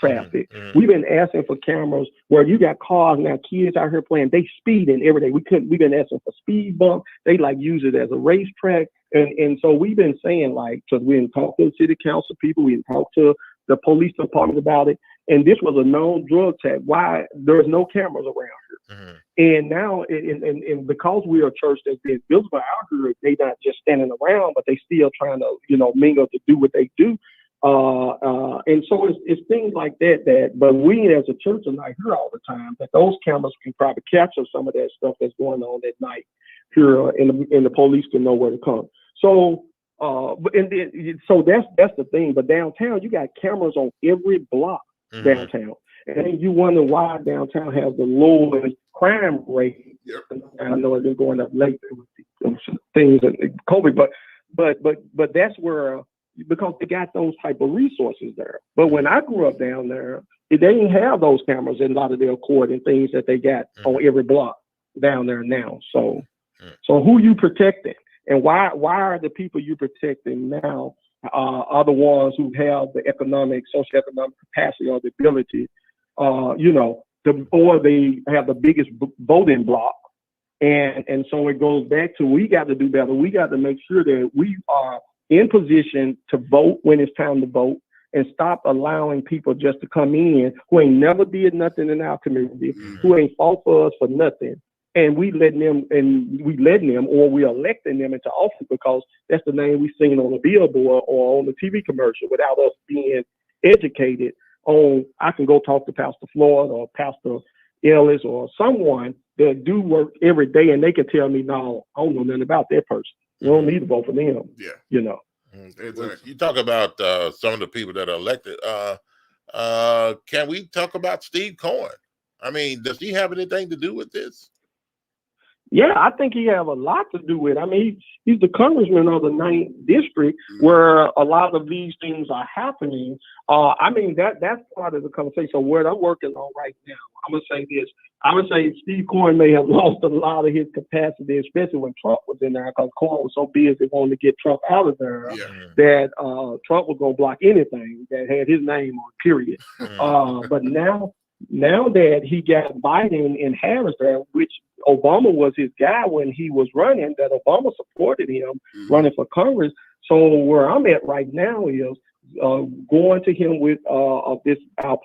traffic. We've been asking for cameras where you got cars now, kids out here playing, they speeding every day. We've been asking for speed bump. They like use it as a racetrack. And so we've been saying like, because we didn't talk to the city council people, we didn't talk to the police department about it. And this was a known drug tag. Why there's no cameras around here? And now, and because we are a church that's been built by our group, they not just standing around, but they still trying to, mingle to do what they do. And so it's things like that. But we as a church are not here all the time. That those cameras can probably capture some of that stuff that's going on at night here, and the police can know where to come. So. So that's the thing. But downtown, you got cameras on every block downtown, and you wonder why downtown has the lowest crime rate. I know it's been going up lately with things and COVID, but that's where, because they got those type of resources there. But when I grew up down there, they didn't have those cameras in Lauderdale Court and things that they got on every block down there now. So who you protecting? And why are the people you protecting now are the ones who have the socioeconomic capacity or the ability, or they have the biggest voting block. And so it goes back to, we got to do better. We got to make sure that we are in position to vote when it's time to vote, and stop allowing people just to come in who ain't never did nothing in our community, who ain't fought for us for nothing. And we letting them, or we electing them into office because that's the name we seen on the billboard or on the TV commercial, without us being educated on. I can go talk to Pastor Floyd or Pastor Ellis or someone that do work every day, and they can tell me, no, I don't know nothing about that person. You don't need to vote for them.
Exactly. You talk about some of the people that are elected. Can we talk about Steve Cohen? I mean, does he have anything to do with this?
Yeah, I think he have a lot to do with it. I mean, he's the congressman of the 9th district where a lot of these things are happening. I mean, that's part of the conversation. So what I'm working on right now, I'm going to say this. I would say Steve Cohen may have lost a lot of his capacity, especially when Trump was in there, because Cohen was so busy wanting to get Trump out of there that Trump was going to block anything that had his name on, period. But now that he got Biden and Harris there, which Obama was his guy when he was running, that Obama supported him running for Congress. So where I'm at right now is going to him with our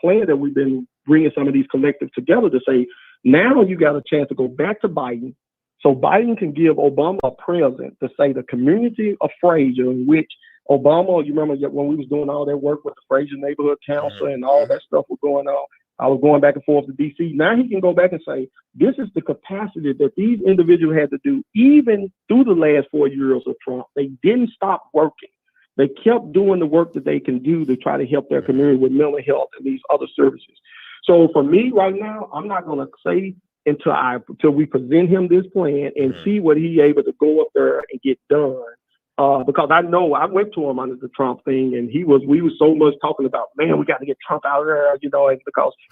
plan that we've been bringing some of these collectives together to say, now you got a chance to go back to Biden. So Biden can give Obama a present to say the community of Fraser, in which Obama, you remember when we was doing all that work with the Fraser Neighborhood Council and all that stuff was going on. I was going back and forth to D.C. Now he can go back and say, this is the capacity that these individuals had to do, even through the last 4 years of Trump. They didn't stop working. They kept doing the work that they can do to try to help their community with mental health and these other services. So for me right now, I'm not going to say until we present him this plan and see what he able to go up there and get done. Because I know I went to him under the Trump thing, and we was so much talking about, man, we got to get Trump out of there, and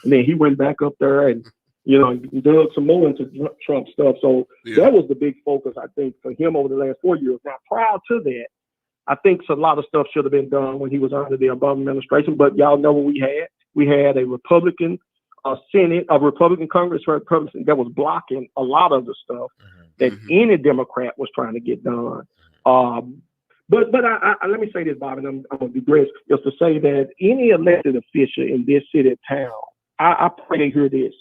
then he went back up there and dug some more into Trump stuff. So that was the big focus, I think, for him over the last 4 years. Now, prior to that, I think a lot of stuff should have been done when he was under the Obama administration. But y'all know what we had. We had a Republican Senate, a Republican Congress, Republican that was blocking a lot of the stuff that any Democrat was trying to get done. But I let me say this, Bob, and I'm going to digress, just to say that any elected official in this city or town, I pray they hear this,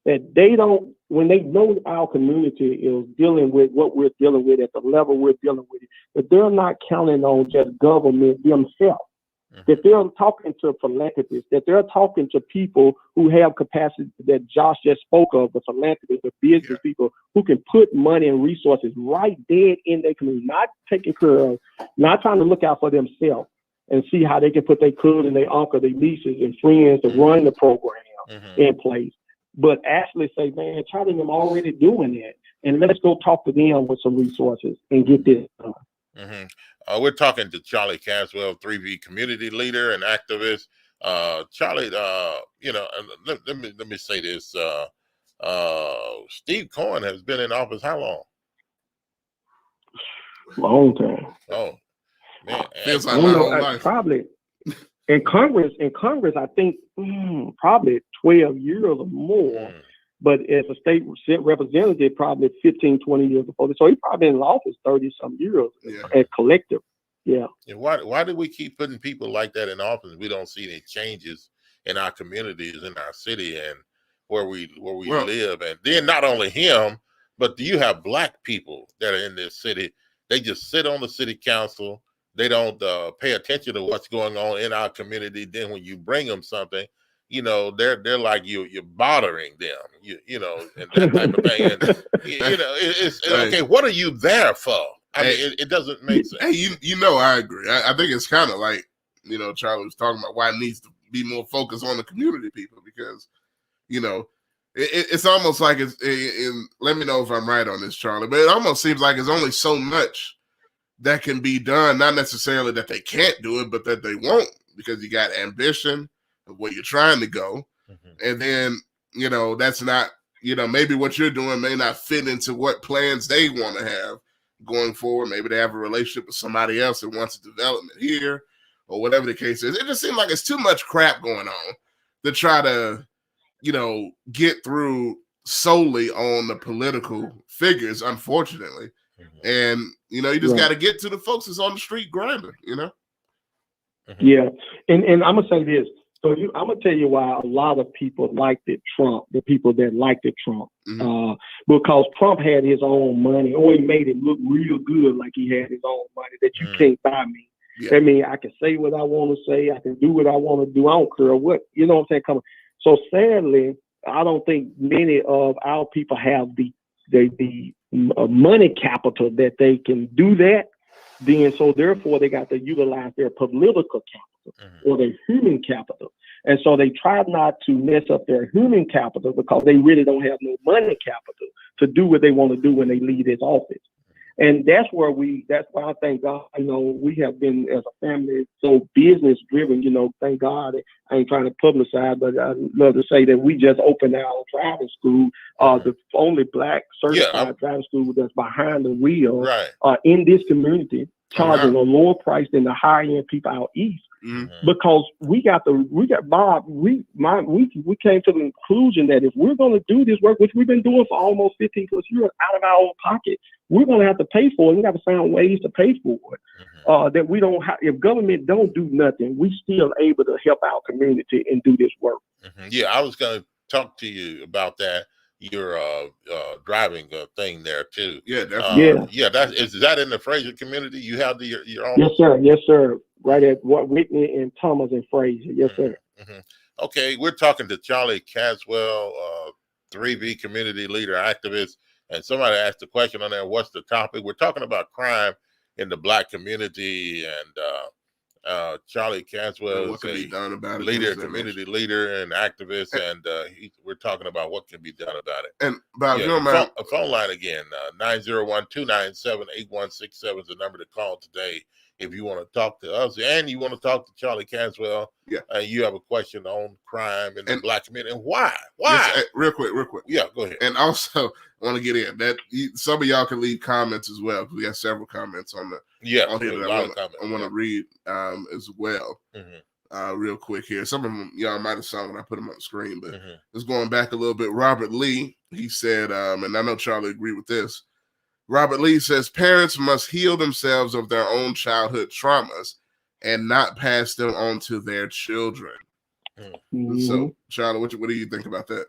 that they don't, when they know our community is dealing with what we're dealing with at the level we're dealing with it, that they're not counting on just government themselves, that they're talking to philanthropists, that they're talking to people who have capacity that Josh just spoke of, the philanthropists, the business people who can put money and resources right dead in their community, not taking care of, not trying to look out for themselves and see how they can put their cousin, their uncle, their nieces and friends to run the program in place. But actually say, man, Charlie and them already doing that, and let's go talk to them with some resources and get this done.
We're talking to Charlie Caswell, 3V community leader and activist. Charlie, let me say this. Steve Cohen has been in office how long?
Long time.
Oh, man.
Feels like my whole life.
Probably. In Congress, I think probably 12 years or more. But as a state representative, probably 15, 20 years before this. So he probably been in office 30-some years at collective. Yeah.
And why do we keep putting people like that in office? We don't see any changes in our communities, in our city, and where we live. And then not only him, but you have Black people that are in this city. They just sit on the city council. They don't pay attention to what's going on in our community. Then when you bring them something, they're like you're bothering them, and that type of thing. And, it's okay. What are you there for? I mean, it doesn't make sense.
Hey, I agree. I think it's kind of like, Charlie was talking about why it needs to be more focused on the community people, because, it's almost like let me know if I'm right on this, Charlie, but it almost seems like it's only so much that can be done. Not necessarily that they can't do it, but that they won't, because you got ambition of where you're trying to go. And then, that's not, maybe what you're doing may not fit into what plans they want to have going forward. Maybe they have a relationship with somebody else that wants a development here, or whatever the case is. It just seems like it's too much crap going on to try to, get through solely on the political figures, unfortunately. And, you just got to get to the folks that's on the street grinding,
Yeah. And I'm going to say this. So I'm going to tell you why a lot of people liked it, Trump, the people that liked it, Trump, because Trump had his own money, or he made it look real good like he had his own money that you can't buy me. Yeah. I mean, I can say what I want to say. I can do what I want to do. I don't care what, what I'm saying? Come on. So sadly, I don't think many of our people have the money capital that they can do that. Then, so therefore, they got to utilize their political capital or their human capital. And so they try not to mess up their human capital because they really don't have no money capital to do what they want to do when they leave this office. And that's why I thank God, we have been as a family so business driven, thank God. I ain't trying to publicize, but I'd love to say that we just opened our driving school, the only Black certified driving school that's behind the wheel in this community, charging a lower price than the high end people out east. Because we Bob, we came to the conclusion that if we're going to do this work, which we've been doing for almost 15 plus years out of our own pocket, we're going to have to pay for it. We got to find ways to pay for it. That we don't have, if government don't do nothing, we still able to help our community and do this work.
Yeah, I was going to talk to you about that. Your driving thing there too.
Yeah, definitely.
Yeah, is that in the Fraser community? You have your own.
Yes, sir. Right at Whitney and Thomas and Fraser. Yes, sir.
Okay, we're talking to Charlie Caswell, 3B community leader, activist, and somebody asked a question on there. What's the topic? We're talking about crime in the Black community, and Charlie Caswell is a leader, community leader, and activist, and we're talking about what can be done about it.
And Bob,
a phone line again, 901-297-8167 is the number to call today. If you want to talk to us and you want to talk to Charlie Caswell, you have a question on crime in the Black community and why?
Yes, real quick.
Yeah, go ahead.
And also, I want to get in that some of y'all can leave comments as well. We got several comments on the on here that I want to read as well. Real quick here. Some of them y'all might have saw when I put them on the screen, but just going back a little bit. Robert Lee, he said, and I know Charlie agreed with this. Robert Lee says parents must heal themselves of their own childhood traumas and not pass them on to their children. So, Charlie, what do you think about that?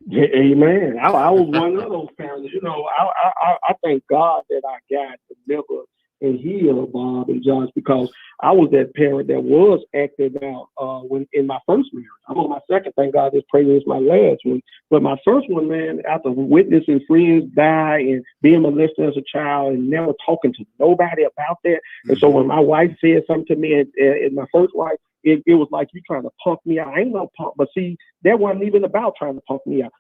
Yeah, amen. I was one of those parents. I thank God that I got delivered and healed, Bob and Josh, because I was that parent that was acting out when in my first marriage. I'm on my second. Thank God this prayer is my last one. But my first one, man, after witnessing friends die and being molested as a child and never talking to nobody about that. And so when my wife said something to me, and my first wife, it was like you trying to punk me out. I ain't no punk, but see, that wasn't even about trying to punk me out.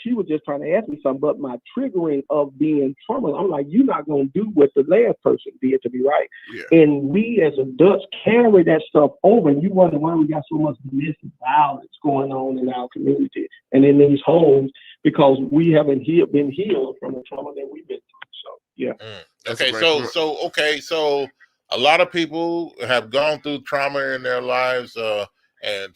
She was just trying to ask me something, but my triggering of being traumatized, I'm like, you're not going to do what the last person did to me, right? Yeah. And we as adults carry that stuff over, and you wonder why we got so much domestic violence going on in our community and in these homes, because we haven't been healed from the trauma that we've been through. So, yeah.
So a lot of people have gone through trauma in their lives. And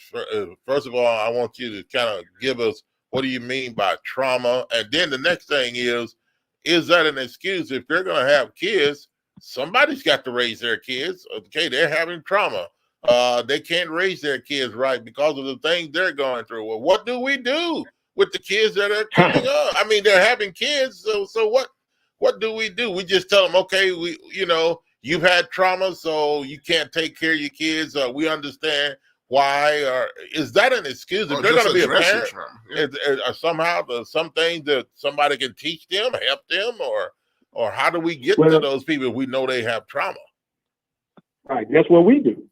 first of all, I want you to kind of give us, what do you mean by trauma? And then the next thing is that an excuse? If they're going to have kids, somebody's got to raise their kids. Okay, they're having trauma. They can't raise their kids right because of the things they're going through. Well, what do we do with the kids that are coming up? I mean, they're having kids. So what do? We just tell them, okay, you've had trauma, so you can't take care of your kids. We understand why. Or is that an excuse? If they're going to be a parent, or somehow some things that somebody can teach them, help them, or how do we get to those people if we know they have trauma?
Right. That's what we do.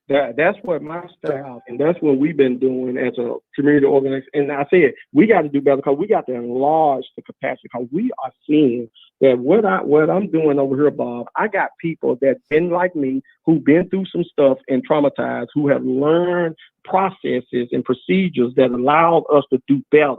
That's what my staff, and that's what we've been doing as a community organization. And I said, we got to do better because we got to enlarge the capacity, because we are seeing that what I'm doing over here, Bob, I got people that been like me, who've been through some stuff and traumatized, who have learned processes and procedures that allowed us to do better.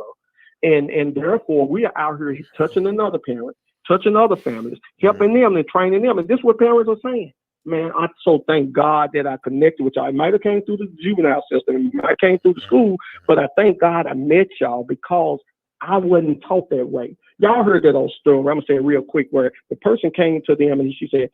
And therefore, we are out here touching another parent, touching other families, helping them and training them. And this is what parents are saying. Man, I so thank God that I connected with y'all. I might have came through the juvenile system, I came through the school, but I thank God I met y'all because I wasn't taught that way. Y'all heard that old story. I'm gonna say it real quick, where the person came to them and she said,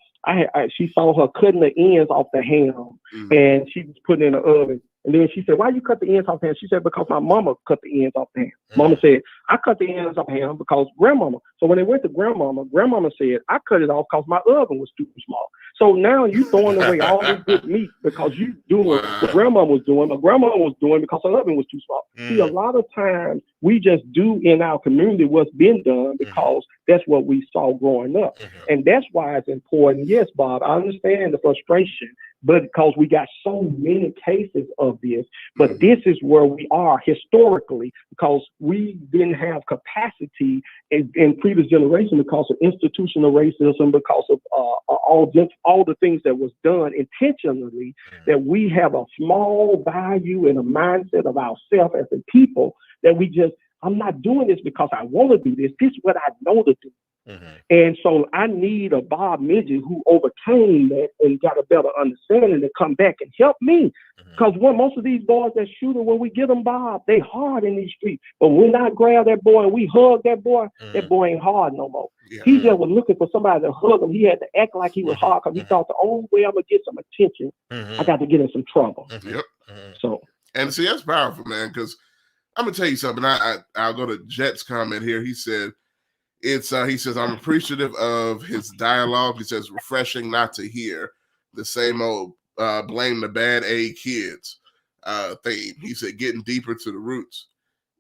she saw her cutting the ends off the ham, and she was putting it in the oven. And then she said, why you cut the ends off the ham? She said, because my mama cut the ends off the ham. Mama said, I cut the ends off the ham because grandmama. So when they went to grandmama said, I cut it off because my oven was too small. So now you throwing away all this good meat because you doing what grandma was doing, but grandma was doing because her oven was too small. See, a lot of times we just do in our community what's been done because that's what we saw growing up. And that's why it's important. Yes, Bob, I understand the frustration but because we got so many cases of this. But this is where we are historically, because we didn't have capacity in previous generations because of institutional racism, because of all the things that was done intentionally, that we have a small value and a mindset of ourselves as a people that we just, I'm not doing this because I want to do this. This is what I know to do. And so I need a Bob Midget who overcame that and got a better understanding to come back and help me. Because most of these boys that shoot, when we get them, Bob, they hard in these streets. But when I grab that boy and we hug that boy ain't hard no more. He just was looking for somebody to hug him. He had to act like he was hard because he thought the only way I'm going to get some attention, I got to get in some trouble.
Yep.
So,
and see, that's powerful, man, because I'm going to tell you something. I'll go to Jet's comment here. He said, he says, I'm appreciative of his dialogue. He says, refreshing not to hear the same old blame the bad A kids theme. He said, getting deeper to the roots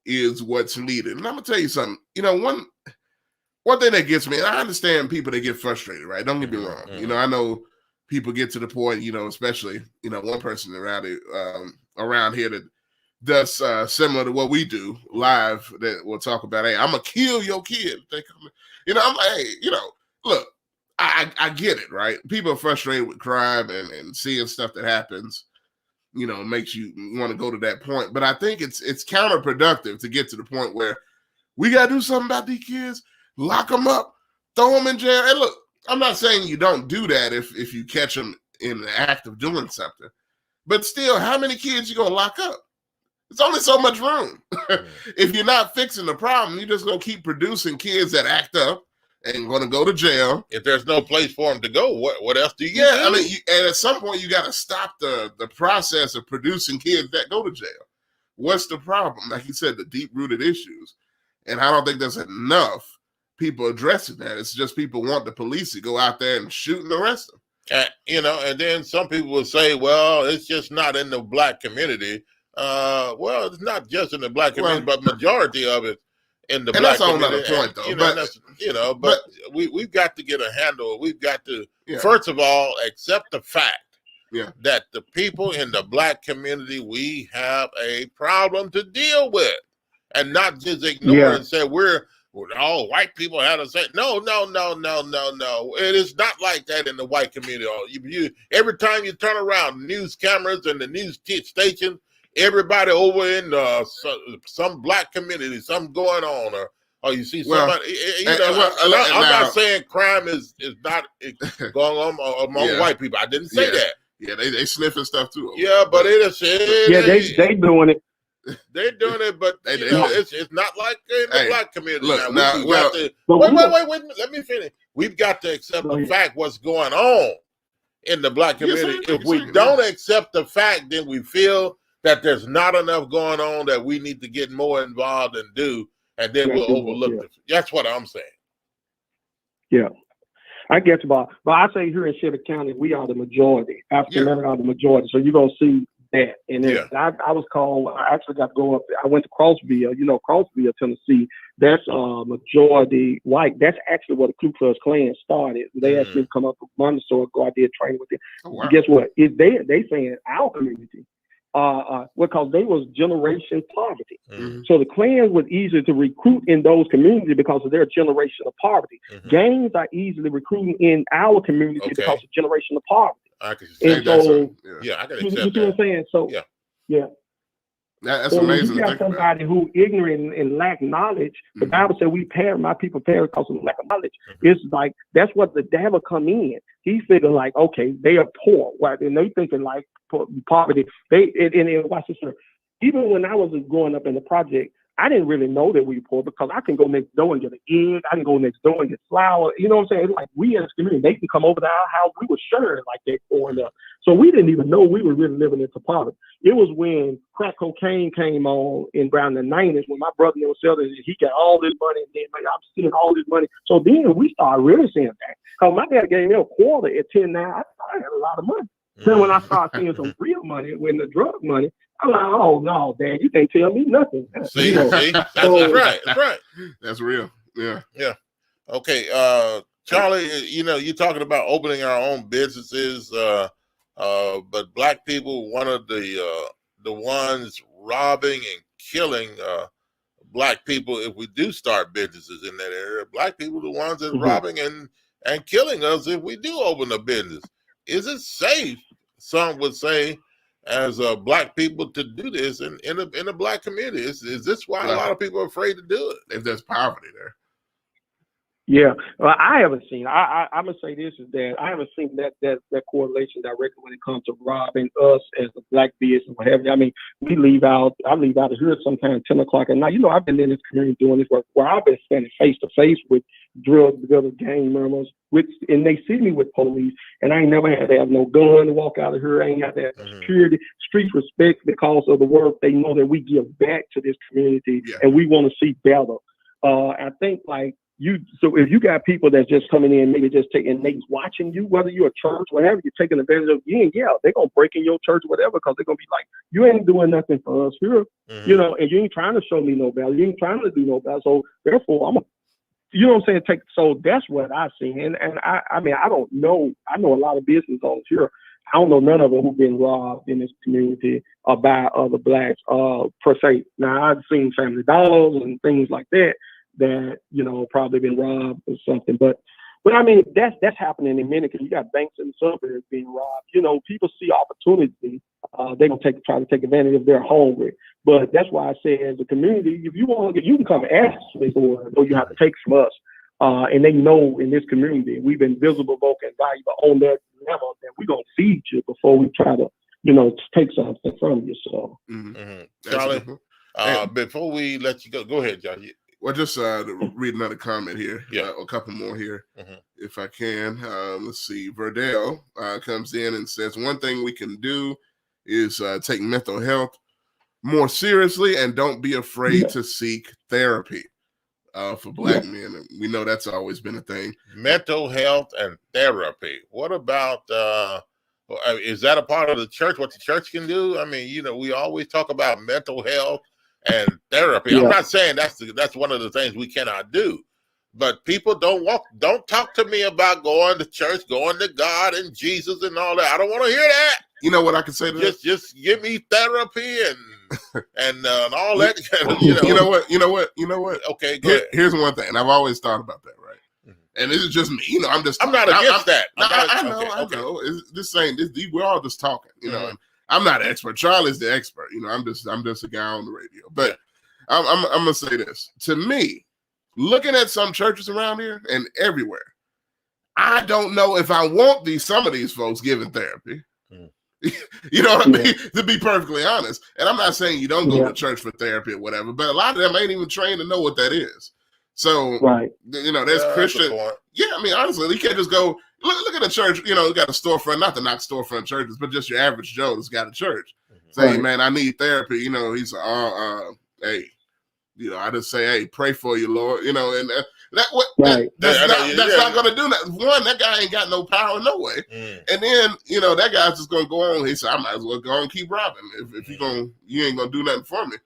is what's needed. And I'm going to tell you something. You know, one thing that gets me, and I understand people that get frustrated, right? Don't get me wrong. You know, I know people get to the point, you know, especially, you know, one person around here that does similar to what we do live, that we'll talk about, hey, I'm gonna kill your kid. You know, I'm like, hey, you know, look, I get it, right? People are frustrated with crime and seeing stuff that happens, you know, makes you want to go to that point. But I think it's counterproductive to get to the point where we gotta do something about these kids, lock them up, throw them in jail. And look, I'm not saying you don't do that if you catch them in the act of doing something, but still, how many kids you gonna lock up? It's only so much room. If you're not fixing the problem, you're just going to keep producing kids that act up and going to go to jail.
If there's no place for them to go, what else do you do?
I mean, and at some point, you got to stop the process of producing kids that go to jail. What's the problem? Like you said, the deep-rooted issues. And I don't think there's enough people addressing that. It's just people want the police to go out there and shoot and arrest them.
You know, and then some people will say, well, it's just not in the Black community. Well, it's not just in the Black community, but majority of it in the Black community.
That's another point, though.
But we've got to get a handle. We've got to, first of all, accept the fact that the people in the Black community, we have a problem to deal with, and not just ignore and say all white people had to say no. It is not like that in the white community. Every time you turn around, news cameras and the news stations, everybody over in some Black community, something going on, or you see somebody. I'm not saying crime is not going on among white people. I didn't say that.
Yeah, they sniffing stuff too.
Yeah, but it is.
They doing it.
They're doing it, but it's not like in the Black community.
Look,
wait. Let me finish. We've got to accept the fact what's going on in the Black community. If we don't accept the fact, then we feel that there's not enough going on that we need to get more involved and do, and then we'll overlook it. That's what I'm saying.
Yeah. I get you, Bob. But I say here in Shelby County, we are the majority. African American are the majority. So you're going to see that. And then I was called, I actually got to go up there. I went to Crossville, Crossville, Tennessee. That's majority white. That's actually where the Ku Klux Klan started. They actually come up with Montessori, go out there training with them. Oh, wow. Guess what? They saying our community. Because they was generation poverty. So the Klan was easy to recruit in those communities because of their generation of poverty. Gangs are easily recruiting in our community because of generation of poverty.
I can accept that. I can accept that.
You see what I'm saying? So,
that's amazing.
You got somebody who ignorant and lack knowledge. The Bible said my people perish because of lack of knowledge. It's like, that's what the devil come in. He figured like, okay, they are poor, right? And they thinking like poverty. And watch this, even when I was growing up in the project, I didn't really know that we were poor because I can go next door and get an egg. I can go next door and get flour. You know what I'm saying? It's like we as a community, they can come over to our house. We were sure like they growing up. So we didn't even know we were really living into poverty. It was when crack cocaine came on in around the 90s when my brother was selling it. He got all this money and then I'm seeing all this money. So then we started really seeing that. Because my dad gave me a quarter at 10 now. I had a lot of money. Then when I started seeing some real money, when the drug money, I'm like, oh no, Dad, you can't tell me nothing.
See, that's right. That's right.
That's real. Yeah.
Okay, Charlie, you're talking about opening our own businesses. but black people, one of the ones robbing and killing black people. If we do start businesses in that area, black people the ones that are robbing and killing us if we do open a business. Is it safe? Some would say, as black people, to do this in a black community. Is this why a lot of people are afraid to do it?
If there's poverty there.
Yeah, well, I haven't seen. I'm gonna say this is that I haven't seen that correlation directly when it comes to robbing us as a black business or whatever. I mean, I leave out of here sometimes 10 o'clock at night. You know, I've been in this community doing this work where I've been standing face to face with drug dealers, gang members, and they see me with police, and I ain't never had to have no gun to walk out of here. I ain't had to have security, street respect because of the work. They know that we give back to this community, and we want to see better. I think so if you got people that's just coming in, maybe just taking, they watching you, whether you're a church, whatever, you're taking advantage of you, they're going to break in your church, whatever, because they're going to be like, you ain't doing nothing for us here, you know, and you ain't trying to show me no value. You ain't trying to do no value. So therefore, you know what I'm saying? So that's what I see. And I mean, I don't know. I know a lot of business owners here. I don't know none of them who've been robbed in this community or by other blacks per se. Now, I've seen Family Dollars and things like that, you know, probably been robbed or something. But I mean, that's happening in many, because you got banks in the suburbs being robbed. You know, people see opportunity. They're going to try to take advantage if they're hungry. But that's why I say, as a community, if you want to, you can come ask me for it, or you have to take from us. And they know in this community, we've been visible, vocal, and valuable on that level, that we're going to feed you before we try to, you know, take something from you. So,
Charlie, before we let you go ahead, John.
Well, just read another comment here. A couple more here, if I can. Let's see. Verdell comes in and says, one thing we can do is take mental health more seriously and don't be afraid to seek therapy for black men. We know that's always been a thing.
Mental health and therapy. What about, is that a part of the church, what the church can do? I mean, you know, we always talk about mental health and therapy. I'm not saying that's one of the things we cannot do, but people don't talk to me about going to church, going to God and Jesus and all that. I don't want to hear that.
You know what I can say to that?
Just give me therapy and all that.
You know what?
Okay, go ahead.
Here's one thing, and I've always thought about that, right? And this is just me. You know, I'm not
against that.
I know. This saying this, we're all just talking. You know. I'm not an expert. Charlie's the expert. You know, I'm just a guy on the radio. But I'm gonna say this. To me, looking at some churches around here and everywhere, I don't know if I want some of these folks giving therapy. You know what I mean? To be perfectly honest. And I'm not saying you don't go to church for therapy or whatever, but a lot of them ain't even trained to know what that is. So, you know, there's Christian. Yeah, I mean, honestly, you can't just go. Look at a church, you know, got a storefront, not to knock storefront churches, but just your average Joe that's got a church. Say, hey, man, I need therapy. You know, he's, hey, you know, I just say, hey, pray for you, Lord. You know, and that's not going to do that. One, that guy ain't got no power no way. And then, you know, that guy's just going to go on. He said, I might as well go on and keep robbing. If you ain't going to do nothing for me.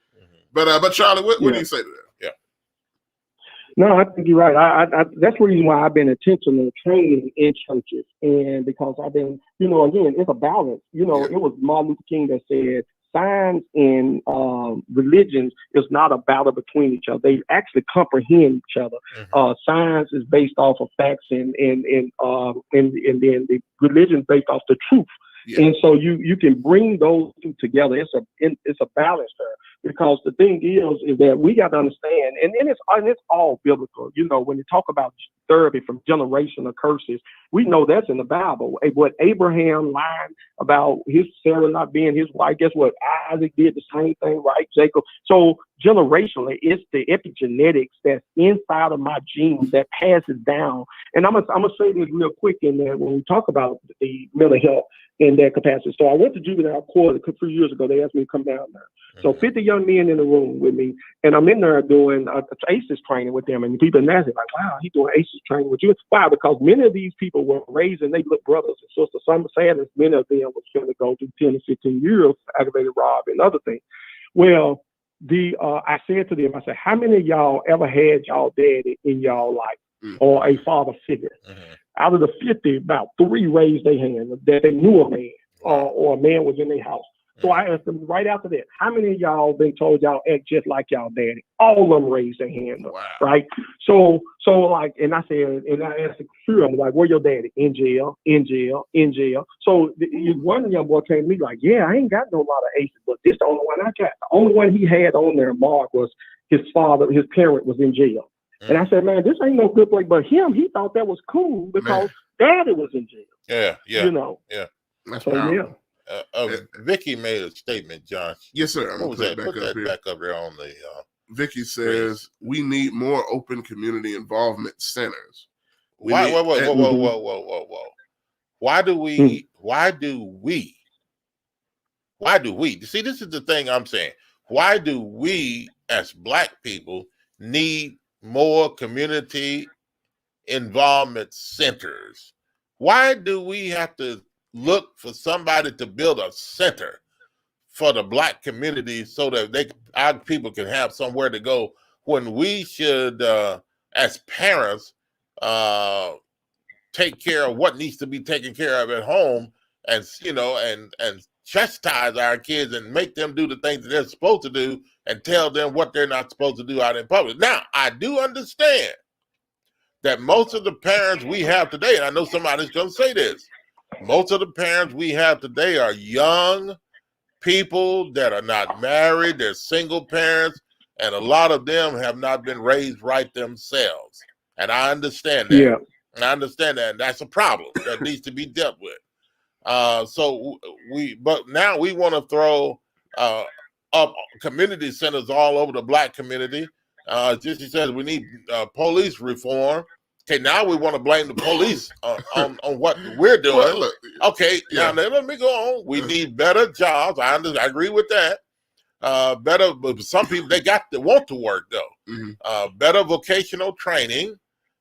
But Charlie, what do you say to that?
No, I think you're right. I that's the reason why I've been intentional training in churches, and because I've been, you know, again, it's a balance. You know, it was Martin Luther King that said, science and religions is not a battle between each other. They actually comprehend each other. Science is based off of facts, and then the religion is based off the truth. And so you can bring those two together. It's a balance there. Because the thing is that we got to understand, and it's all biblical. You know, when you talk about therapy from generational curses, we know that's in the Bible. What Abraham lied about his Sarah not being his wife, guess what? Isaac did the same thing, right? Jacob. So generationally, it's the epigenetics that's inside of my genes that passes down. And I'm gonna say this real quick in there when we talk about the mental health in that capacity. So I went to juvenile court a few years ago. They asked me to come down there. So 50 young men in the room with me, and I'm in there doing ACEs training with them. And people ask me, like, wow, he's doing ACEs training with you. Why? Because many of these people were raised and they look brothers and sisters. Some sadness, many of them was going to go through 10 to 15 years for aggravated rob and other things. Well, I said to them, I said, how many of y'all ever had y'all daddy in y'all life or a father figure? Out of the 50, about 3 raised their hand that they knew a man. or a man was in their house. So I asked them right after that, how many of y'all been told y'all act just like y'all daddy? All of them raised their hand up, right? So like, and I said, and I asked the crew, I'm like, where your daddy? In jail, in jail, in jail. So one young boy came to me like, yeah, I ain't got no lot of aces, but this the only one I got. The only one he had on there, Mark, was his father, his parent was in jail. And I said, man, this ain't no good place. But him, he thought that was cool because daddy was in jail.
Yeah.
You know.
Yeah.
That's
so
powerful.
Vicky made a statement, Josh.
Yes, sir. I'm
What was
gonna
that?
put
Put
that
that back up there on the.
Vicky says we need more open community involvement centers.
Whoa. Why do we? See, this is the thing I'm saying. Why do we, as Black people, need more community involvement centers? Why do we have to look for somebody to build a center for the Black community so that our people can have somewhere to go, when we should, as parents, take care of what needs to be taken care of at home, and and chastise our kids and make them do the things that they're supposed to do and tell them what they're not supposed to do out in public. Now, I do understand that most of the parents we have today, and I know somebody's going to say this, most of the parents we have today are young people that are not married, they're single parents, and a lot of them have not been raised right themselves. And I understand that.
Yeah.
And I understand that, and that's a problem that needs to be dealt with. But now we want to throw up community centers all over the Black community. Just he says we need police reform. Okay, now we want to blame the police on what we're doing.
Well, look,
okay, now let me go on. We need better jobs. I agree with that. Better, but some people they want to work though.
Mm-hmm.
Better vocational training.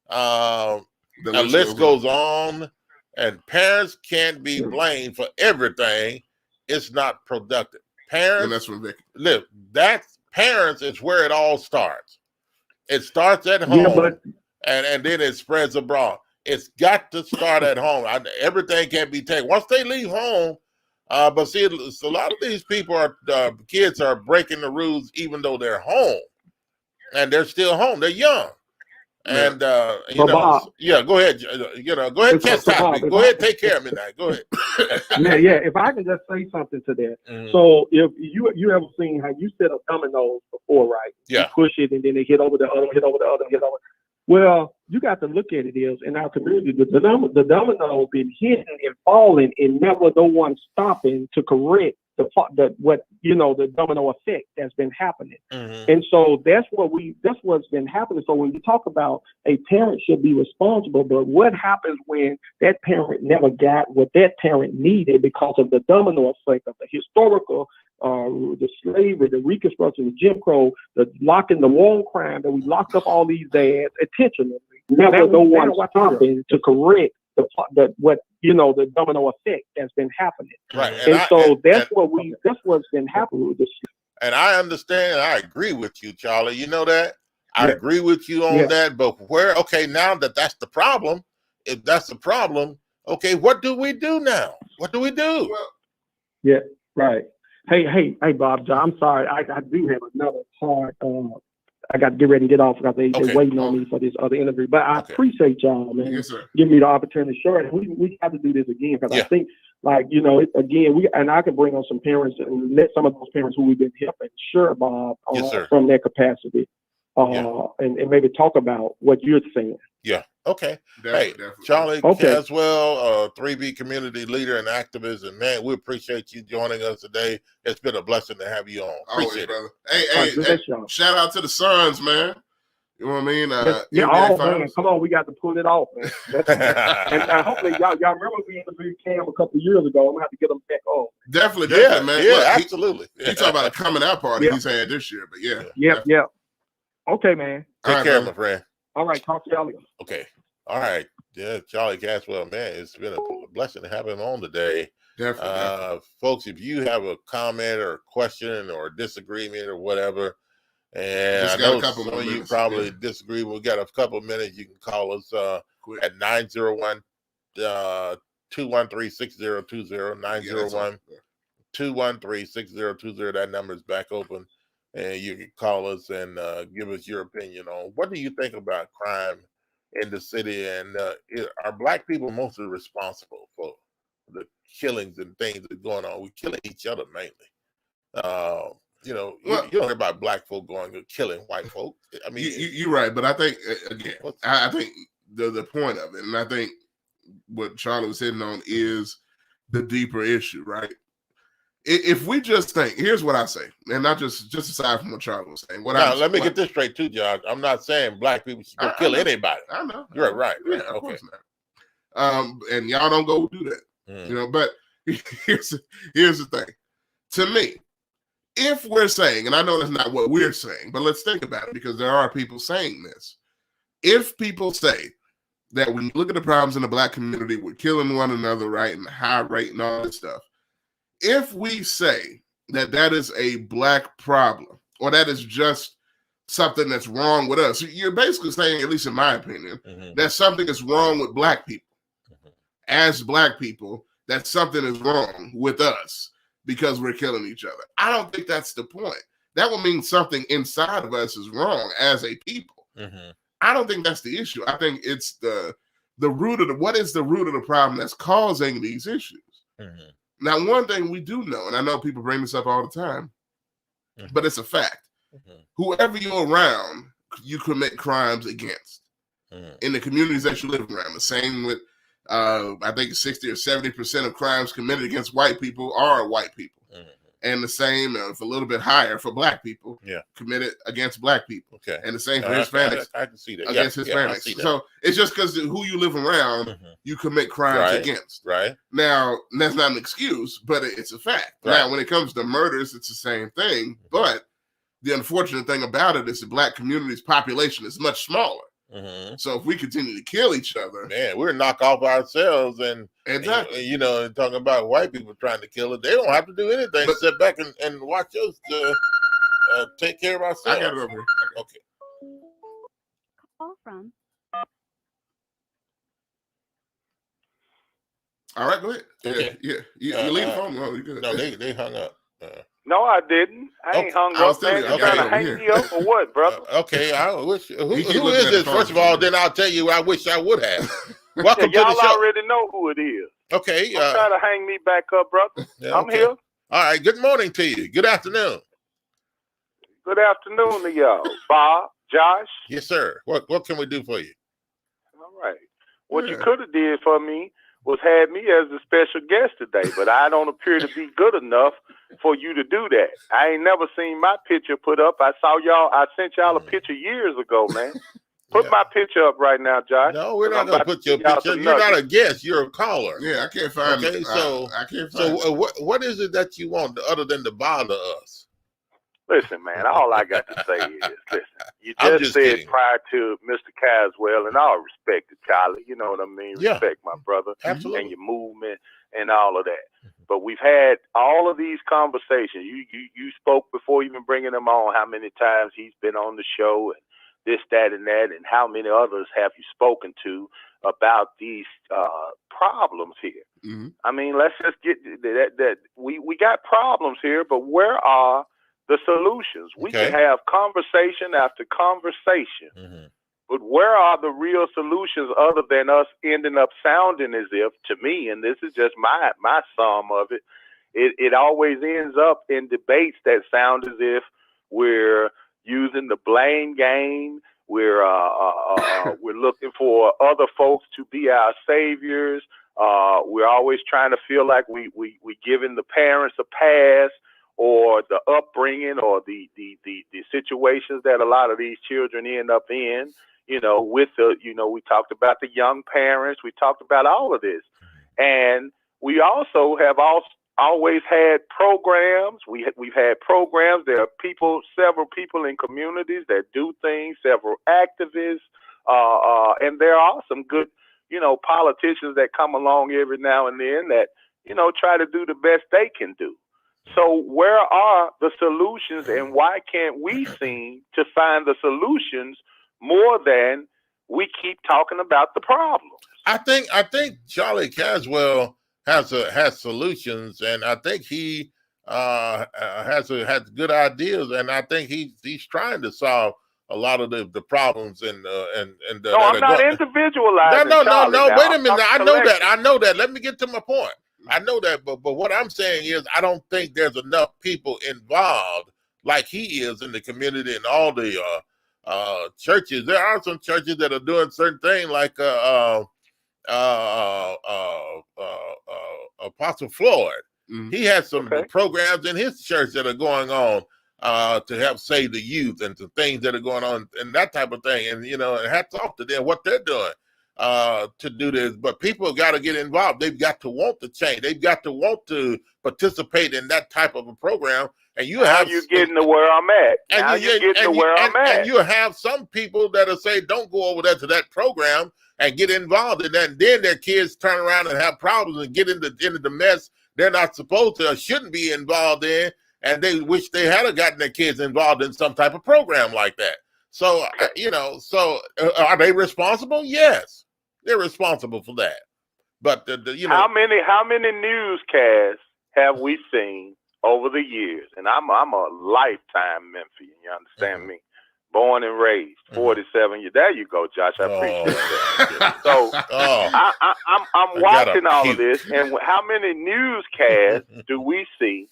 The list goes on, and parents can't be blamed for everything. It's not productive. Parents,
and that's when Vicky.
Look, parents is where it all starts. It starts at home, and then it spreads abroad. It's got to start at home. Everything can't be taken once they leave home. But see, a lot of these people kids are breaking the rules even though they're home, and they're still home. They're young. And
Bob,
yeah, go ahead. Go ahead, chastise me. Go ahead, take care of me now. Go ahead.
yeah. If I can just say something to that. So if you ever seen how you set up dominoes before, right?
Yeah.
You push it and then they hit over the other, hit over the other, hit over. Well, you got to look at it is in our community, the domino been hitting and falling and never no one stopping to correct the domino effect that's been happening. And so that's what's been happening. So when you talk about a parent should be responsible, but what happens when that parent never got what that parent needed because of the domino effect of the historical, the slavery, the Reconstruction, the Jim Crow, the locking, the war crime that we locked up all these dads intentionally. Never no one stopping to correct the domino effect that's been happening.
Right.
That's what's been happening with this.
And I understand, I agree with you, Charlie. You know that? I agree with you on that. But now that's the problem, if that's the problem, okay, what do we do now? What do we do?
Yeah, right. Hey, Bob, John, I'm sorry. I do have another part. I got to get ready and get off because they're waiting on me for this other interview. But I appreciate y'all, man.
Yes, sir.
Giving me the opportunity. Sure, we have to do this again because I think, I can bring on some parents and let some of those parents who we've been helping, sure, Bob, from their capacity, and maybe talk about what you're saying.
Yeah. Okay.
Definitely.
Charlie Caswell, 3B community leader and activist, and man, we appreciate you joining us today. It's been a blessing to have you on. Appreciate it,
brother. Hey, shout out to the Suns, man. You know what I mean?
Man, come on, we got to pull it off, man. And hopefully y'all remember we interviewed Cam a couple of years ago. I'm gonna have to get him back on.
Definitely, man.
Yeah, absolutely.
You talk about a coming out party he's had this year, but
yeah. Okay, man.
Take care, my friend.
All right, talk to y'all later.
Okay. All right. Yeah, Charlie Caswell, man, it's been a blessing to have him on today.
Definitely.
Folks, if you have a comment or a question or a disagreement or whatever, and I know some of you probably disagree, we got a couple of minutes, you can call us at 901 213-6020-901. 213-6020. That number is back open, and you can call us and give us your opinion on what do you think about crime in the city, and are Black people mostly responsible for the killings and things that are going on? We're killing each other mainly. You don't hear about Black folk going and killing white folk. I mean,
you're right, but I think again, I think the point of it, and I think what Charlie was hitting on is the deeper issue, right? If we just think, here's what I say, and not just aside from what Charlie was saying.
Let me get this straight too, Josh. I'm not saying Black people should go kill anybody.
I know.
You're right.
Yeah, of course not. And y'all don't go do that. But here's the thing. To me, if we're saying, and I know that's not what we're saying, but let's think about it because there are people saying this. If people say that when you look at the problems in the Black community, we're killing one another, right, and the high rate and all this stuff. If we say that that is a Black problem, or that is just something that's wrong with us, you're basically saying, at least in my opinion, that something is wrong with Black people. As Black people, that something is wrong with us because we're killing each other. I don't think that's the point. That would mean something inside of us is wrong as a people. I don't think that's the issue. I think it's the root of what is the root of the problem that's causing these issues. Now, one thing we do know, and I know people bring this up all the time, but it's a fact. Whoever you're around, you commit crimes against. In the communities that you live around. The same with, I think 60 or 70% of crimes committed against white people are white people. And the same, if a little bit higher for Black people, committed against Black people.
Okay.
And the same for Hispanics.
I can see that.
Against Hispanics. So it's just because who you live around, you commit crimes against.
Right.
Now, that's not an excuse, but it's a fact.
Right.
Now, when it comes to murders, it's the same thing. But the unfortunate thing about it is the Black community's population is much smaller. So if we continue to kill each other,
man, we're knock off ourselves and
exactly,
and talking about white people trying to kill us. They don't have to do anything. Sit back and watch us take care of ourselves.
I got it over here.
Okay.
Call from.
All right, go ahead.
Okay.
You leave the phone. No, you good.
No, they hung up.
No, I didn't. I ain't hung up, man. You trying to hang me up or what, brother?
Okay, I wish. Who is this? First of all, then I'll tell you. I wish I would have. Welcome
y'all
to the show.
Already know who it is.
Okay.
Don't try to hang me back up, brother. I'm here.
All right. Good morning to you. Good afternoon.
Good afternoon to y'all, Bob, Josh.
Yes, sir. What can we do for you?
All right. What you could have did for me was had me as a special guest today, but I don't appear to be good enough for you to do that. I ain't never seen my picture put up. I sent y'all a picture years ago, man. Put my picture up right now, Josh.
No, we're not going to put your picture. You're not a guest. You're a caller.
Yeah, I can't find it.
I can't find it. What is it that you want other than to bother us?
Listen, man, all I got to say is, listen, you just said kidding. Prior to Mr. Caswell, and all respect to Charlie, you know what I mean? Respect my brother.
Absolutely.
And your movement and all of that. But we've had all of these conversations. You spoke before even bringing him on how many times he's been on the show and this, that, and that, and how many others have you spoken to about these problems here. I mean, let's just get that we got problems here, but where are the solutions? We can have conversation after conversation, but where are the real solutions other than us ending up sounding as if, to me, and this is just my sum of it, it always ends up in debates that sound as if we're using the blame game. We're looking for other folks to be our saviors. We're always trying to feel like we giving the parents a pass, or the upbringing, or the situations that a lot of these children end up in, with we talked about the young parents, we talked about all of this. And we also have always had programs. We've had programs. There are several people in communities that do things, several activists, and there are some good, politicians that come along every now and then that, try to do the best they can do. So where are the solutions, and why can't we seem to find the solutions more than we keep talking about the problems?
I think Charlie Caswell has solutions, and I think he has good ideas, and I think he's trying to solve a lot of the problems and
no, I'm not individualizing.
No. Wait a minute. I know
collective.
that. Let me get to my point. I know that, but what I'm saying is I don't think there's enough people involved like he is in the community and all the churches. There are some churches that are doing certain things like Apostle Floyd. Mm-hmm. He has some programs in his church that are going on to help save the youth and to things that are going on and that type of thing. And, hats off to them, what they're doing to do this. But people got to get involved. They've got to want to change. They've got to want to participate in that type of a program. And you
getting to where I'm at. And
you have some people that'll say, don't go over there to that program and get involved in that. And then their kids turn around and have problems and get into the mess they're not supposed to or shouldn't be involved in. And they wish they had gotten their kids involved in some type of program like that. So, are they responsible? Yes, they're responsible for that. But,
how many newscasts have we seen over the years? And I'm a lifetime Memphian, you understand me? Born and raised, 47 years. There you go, Josh. I appreciate that. So I'm watching all of this, and how many newscasts do we see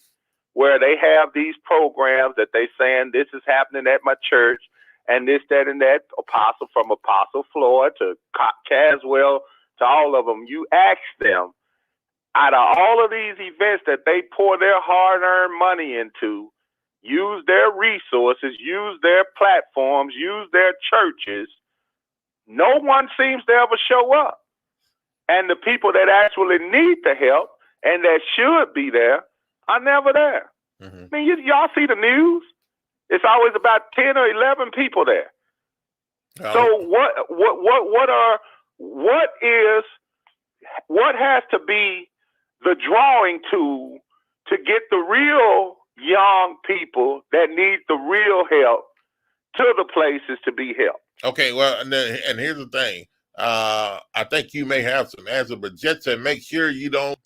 where they have these programs that they saying this is happening at my church, and this, that, and that, from Apostle Floyd to Caswell to all of them. You ask them, out of all of these events that they pour their hard-earned money into, use their resources, use their platforms, use their churches, no one seems to ever show up. And the people that actually need the help and that should be there are never there. Mm-hmm. I mean, y'all see the news? It's always about 10 or 11 people there. Oh. So what has to be the drawing tool to get the real young people that need the real help to the places to be helped?
Okay, well, and here's the thing. I think you may have some answer, but Jet said make sure you don't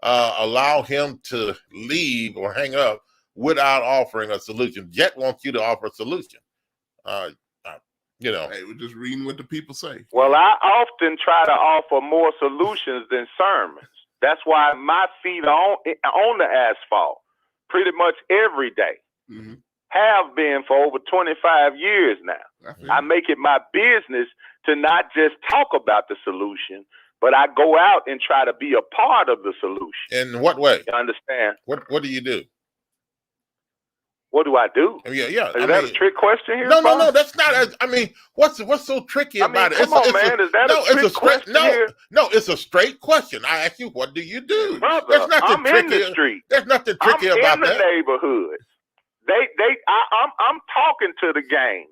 allow him to leave or hang up without offering a solution. Jet wants you to offer a solution. Hey,
we're just reading what the people say.
Well, I often try to offer more solutions than sermons. That's why my feet are on the asphalt pretty much every day. Mm-hmm. Have been for over 25 years now. I make it my business to not just talk about the solution, but I go out and try to be a part of the solution.
In what way?
You understand?
What do you do?
What do I do?
Yeah.
Is that a trick question here?
No, that's not. What's so tricky about it?
Come on, man. Is that a trick question here?
No, it's a straight question. I ask you, what do you do?
Brother, there's nothing tricky. In the street.
There's nothing tricky about that.
I'm in the neighborhood. I'm talking to the gangs.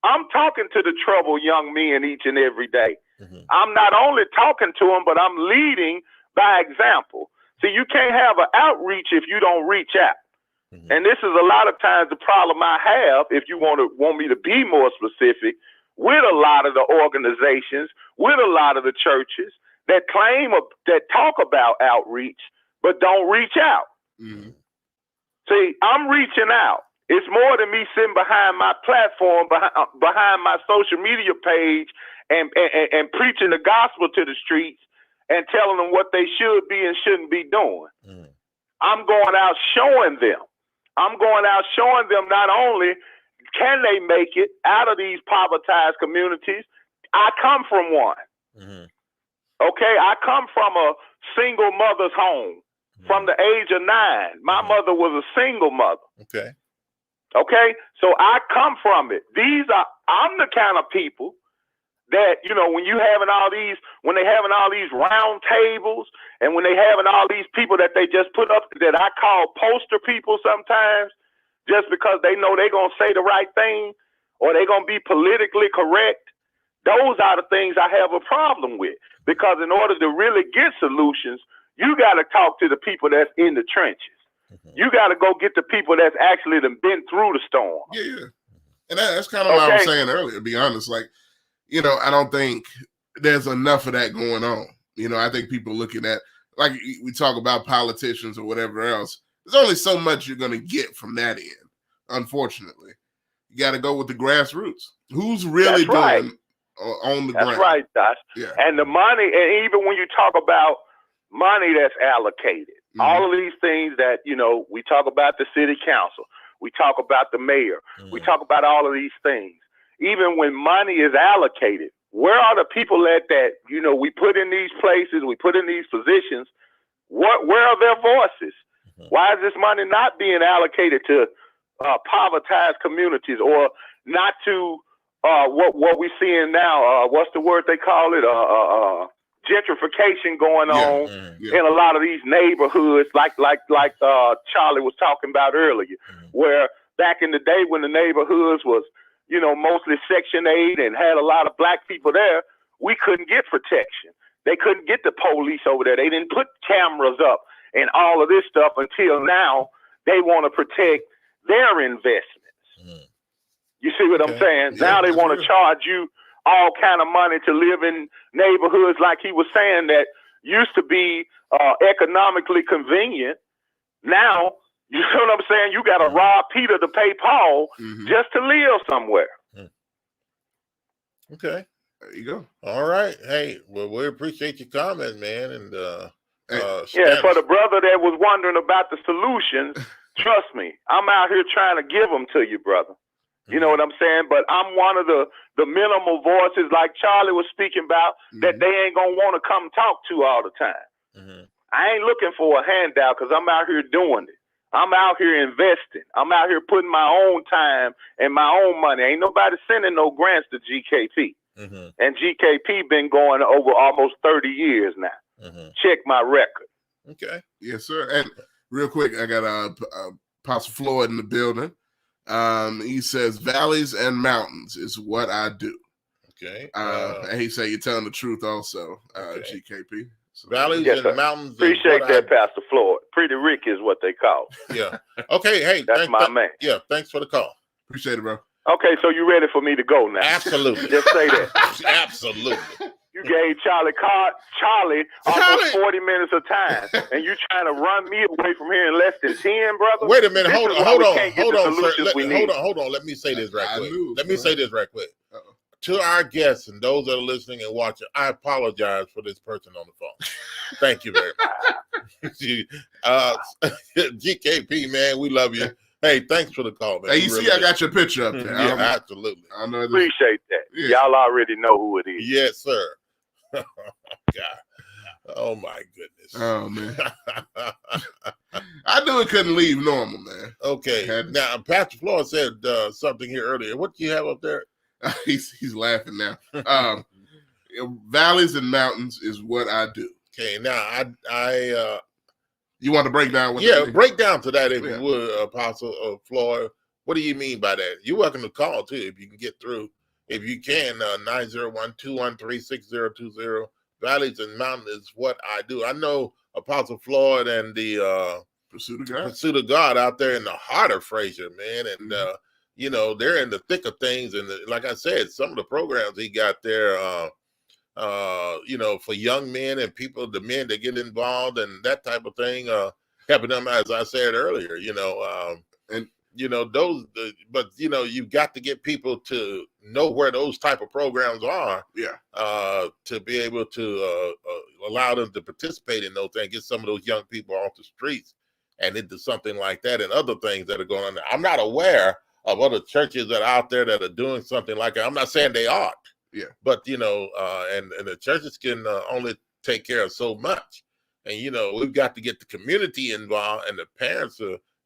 I'm talking to the troubled young men each and every day. Mm-hmm. I'm not only talking to them, but I'm leading by example. See, you can't have an outreach if you don't reach out. Mm-hmm. And this is a lot of times the problem I have, if you want me to be more specific, with a lot of the organizations, with a lot of the churches that that talk about outreach, but don't reach out. Mm-hmm. See, I'm reaching out. It's more than me sitting behind my platform, behind my social media page and preaching the gospel to the streets and telling them what they should be and shouldn't be doing. Mm. I'm going out showing them. I'm going out showing them not only can they make it out of these povertized communities. I come from one. Mm-hmm. Okay, I come from a single mother's home. From the age of 9, my mother was a single mother. Okay, so I come from it. I'm the kind of people that, when they having all these round tables and when they having all these people that they just put up that I call poster people sometimes, just because they know they're going to say the right thing or they're going to be politically correct. Those are the things I have a problem with, because in order to really get solutions, you got to talk to the people that's in the trenches. Mm-hmm. You got to go get the people that's actually been through the storm.
Yeah. And that's kind of what I was saying earlier, to be honest. Like, I don't think there's enough of that going on. You know, I think people looking at, like we talk about politicians or whatever else, there's only so much you're going to get from that end, unfortunately. You got to go with the grassroots. Who's really doing on the ground?
That's right, Josh.
Yeah.
And the money, and even when you talk about money that's allocated, all of these things that, you know, we talk about the city council, we talk about the mayor, we talk about all of these things. Even when money is allocated, where are the people at that, you know, we put in these places, we put in these positions, where are their voices? Why is this money not being allocated to povertized communities, or not to what we're seeing now? What's the word they call it? Gentrification going on in a lot of these neighborhoods, like Charlie was talking about earlier, where back in the day when the neighborhoods was, you know, mostly Section 8 and had a lot of black people there, we couldn't get protection. They couldn't get the police over there. They didn't put cameras up and all of this stuff until now. They want to protect their investments. You see what I'm saying?
Yeah,
now they want to charge you all kind of money to live in neighborhoods, like he was saying, that used to be economically convenient. Now, you know what I'm saying? You got to rob Peter to pay Paul just to live somewhere.
Okay.
There you go.
All right. Hey, well, we appreciate your comment, man. And
yeah, for the brother that was wondering about the solutions, trust me, I'm out here trying to give them to you, brother. You know what I'm saying? But I'm one of the minimal voices, like Charlie was speaking about, that they ain't going to want to come talk to all the time. I ain't looking for a handout because I'm out here doing it. I'm out here investing. I'm out here putting my own time and my own money. Ain't nobody sending no grants to GKP. And GKP been going over almost 30 years now. Check my record.
Okay.
Yes, sir. And real quick, I got Apostle Floyd in the building. He says valleys and mountains is what I do.
Okay.
And he said you're telling the truth also, GKP. So,
valleys and mountains.
Appreciate that, Pastor Floyd. Pretty Rick is what they call it.
Yeah. Okay. Hey,
that's my man.
Yeah. Thanks for the call.
Appreciate it, bro.
Okay, so you ready for me to go now?
Absolutely.
Just say that.
Absolutely.
You gave Charlie almost 40 minutes of time, and you trying to run me away from here in less than 10, brother?
Wait a minute. Hold on, sir.
Hold
on. Let me say this right quick. To our guests and those that are listening and watching, I apologize for this person on the phone. Thank you very much. GKP, man, we love you. Hey, thanks for the call, man.
Hey, you see, I got your picture up there.
Yeah, absolutely.
I know.
Appreciate that. Yeah. Y'all already know who it is.
Yes, sir. God. Oh, my goodness.
Oh, man. I knew it couldn't leave normal, man.
Okay. Now, Pastor Floyd said something here earlier. What do you have up there?
He's laughing now. Valleys and mountains is what I do.
Okay. Now, I
you want to break down what
that break down to that if you would, Apostle Floyd. What do you mean by that? You're welcome to call too if you can get through. If you can, 901-213-6020. Valleys and mountains is what I do. I know Apostle Floyd and the Pursuit of God out there in the heart of Fraser, man. And you know, they're in the thick of things. And like I said, some of the programs he got there you know, for young men and people, the men that get involved and that type of thing, helping them, as I said earlier, you know, and you know, but you know, you've got to get people to know where those type of programs are, to be able to allow them to participate in those things, get some of those young people off the streets and into something like that, and other things that are going on there. I'm not aware of other churches that are out there that are doing something like that. I'm not saying they aren't.
Yeah,
but you know, and the churches can only take care of so much, and you know, we've got to get the community involved and the parents,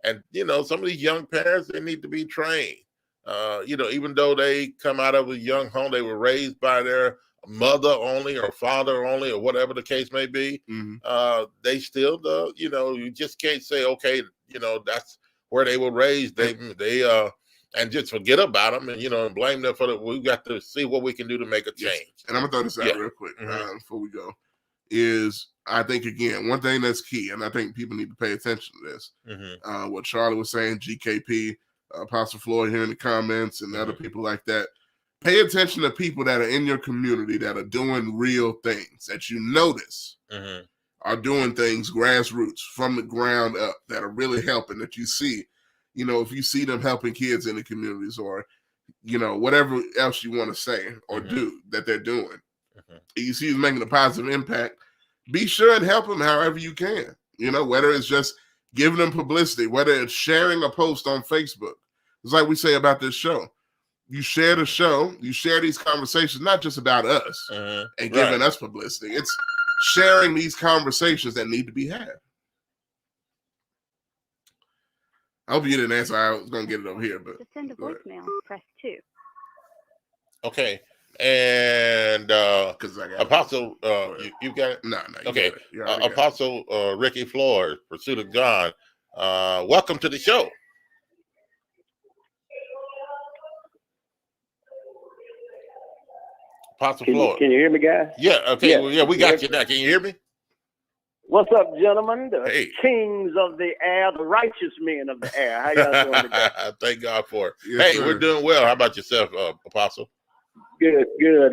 and you know, some of these young parents, they need to be trained. You know, even though they come out of a young home, they were raised by their mother only or father only or whatever the case may be. They still, you know, you just can't say, okay, you know, that's where they were raised. They and just forget about them and, you know, and blame them for we've got to see what we can do to make a change.
And I'm going to throw this out real quick before we go, is I think, again, one thing that's key, and I think people need to pay attention to this, what Charlie was saying, GKP, Apostle Floyd here in the comments and other people like that, Pay attention to people that are in your community that are doing real things that you notice are doing things grassroots from the ground up that are really helping, that you see. If you see them helping kids in the communities, or whatever else you want to say or do that they're doing, you see who's making a positive impact, be sure and help them however you can. Whether it's just giving them publicity, whether it's sharing a post on Facebook. It's like we say about this show. You share the show, you share these conversations, not just about us and giving us publicity. It's sharing these conversations that need to be had. I hope you didn't answer. I was going to get it over here. But
to send a voicemail, press 2.
Okay. And Apostle, you got it?
No.
Okay. Apostle Ricky Floyd, Pursuit of God. Welcome to the show. Apostle Floyd.
Can you hear me, guys?
Yeah. Okay. Yeah, we got you now. Can you hear me?
What's up, gentlemen? The kings of the air, the righteous men of the air. How y'all doing today?
Thank God for it. Yes, sir. We're doing well. How about yourself, Apostle?
Good,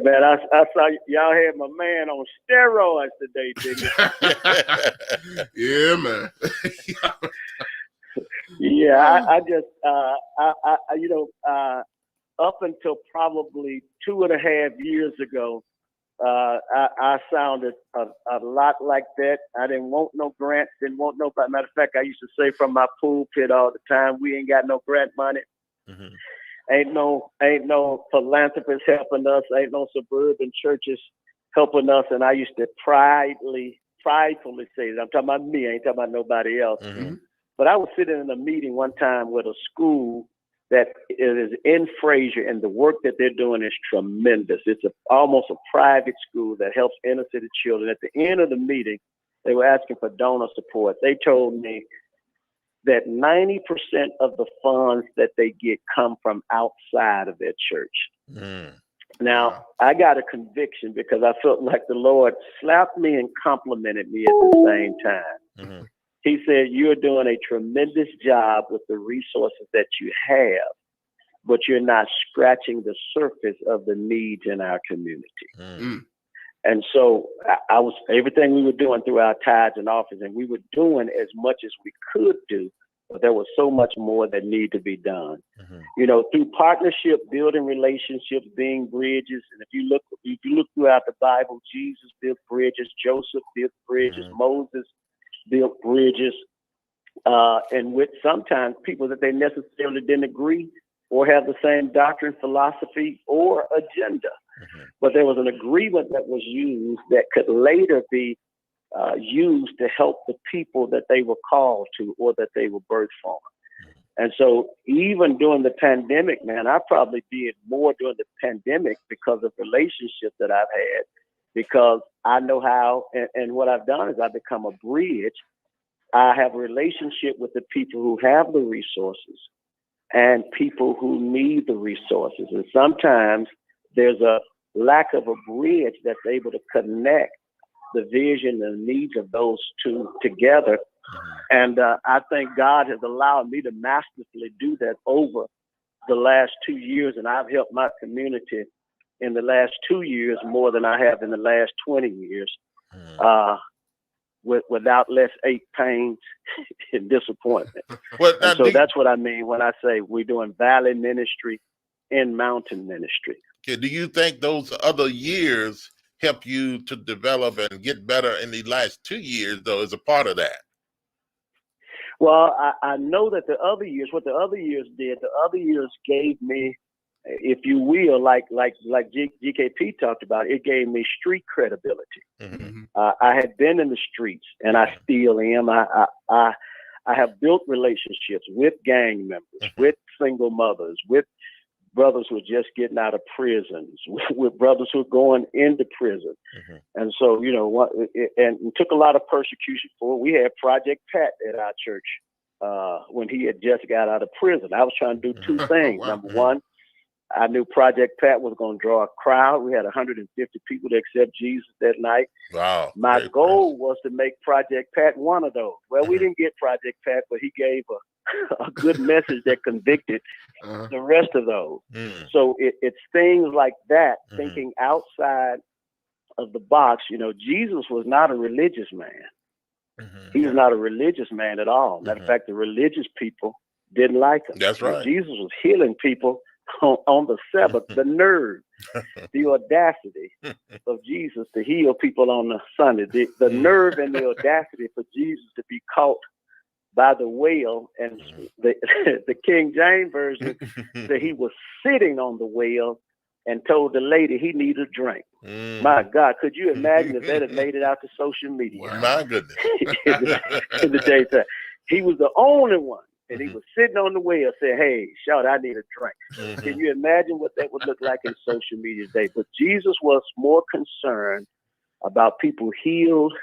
man. I saw y'all had my man on steroids today, didn't you?
Yeah, man.
Yeah, I just, up until probably 2.5 years ago, I sounded a lot like that. I didn't want no grants, didn't want no. Matter of fact, I used to say from my pulpit all the time, we ain't got no grant money. Ain't no philanthropists helping us. Ain't no suburban churches helping us. And I used to pridefully say that. I'm talking about me. I ain't talking about nobody else. But I was sitting in a meeting one time with a school that is in Fraser, and the work that they're doing is tremendous. It's almost a private school that helps inner city children. At the end of the meeting, they were asking for donor support. They told me that 90% of the funds that they get come from outside of their church. Now, I got a conviction because I felt like the Lord slapped me and complimented me at the same time. He said, you're doing a tremendous job with the resources that you have, but you're not scratching the surface of the needs in our community. And so I was, everything we were doing through our tithes and offerings, and we were doing as much as we could do, but there was so much more that needed to be done. Through partnership, building relationships, being bridges. And if you look throughout the Bible, Jesus built bridges, Joseph built bridges, Moses built bridges, and with sometimes people that they necessarily didn't agree or have the same doctrine, philosophy, or agenda. But there was an agreement that was used that could later be used to help the people that they were called to or that they were birthed from. And so even during the pandemic, man, I probably did more during the pandemic because of relationships that I've had, because I know how, and what I've done is I've become a bridge. I have a relationship with the people who have the resources and people who need the resources. And sometimes there's a lack of a bridge that's able to connect the vision and needs of those two together. And I think God has allowed me to masterfully do that over the last 2 years. And I've helped my community in the last 2 years more than I have in the last 20 years, without less ache, pains, and disappointment. And so that's what I mean when I say we're doing valley ministry and mountain ministry.
Okay, do you think those other years help you to develop and get better in the last 2 years, though, as a part of that?
Well, I know that what the other years did, the other years gave me, if you will, like GKP talked about, it gave me street credibility. I had been in the streets, and I still am. I have built relationships with gang members, with single mothers, with brothers who are just getting out of prisons, with brothers who are going into prison. And so, and it took a lot of persecution for it. We had Project Pat at our church when he had just got out of prison. I was trying to do two things. Number one, I knew Project Pat was going to draw a crowd. We had 150 people to accept Jesus that night.
Wow.
My goal was to make Project Pat one of those. Well, we didn't get Project Pat, but he gave a good message that convicted the rest of those. So it's things like that, thinking outside of the box. You know, Jesus was not a religious man. He was not a religious man at all. Matter of fact, the religious people didn't like him.
That's right.
Jesus was healing people on the Sabbath. The nerve, the audacity of Jesus to heal people on the Sunday. The nerve and the audacity for Jesus to be caught by the whale, and the King James version that he was sitting on the whale and told the lady he needed a drink. My God, could you imagine if that had made it out to social media?
My goodness.
in the daytime. He was the only one, and he was sitting on the whale saying, hey, shout, I need a drink. Can you imagine what that would look like in social media today? But Jesus was more concerned about people healed,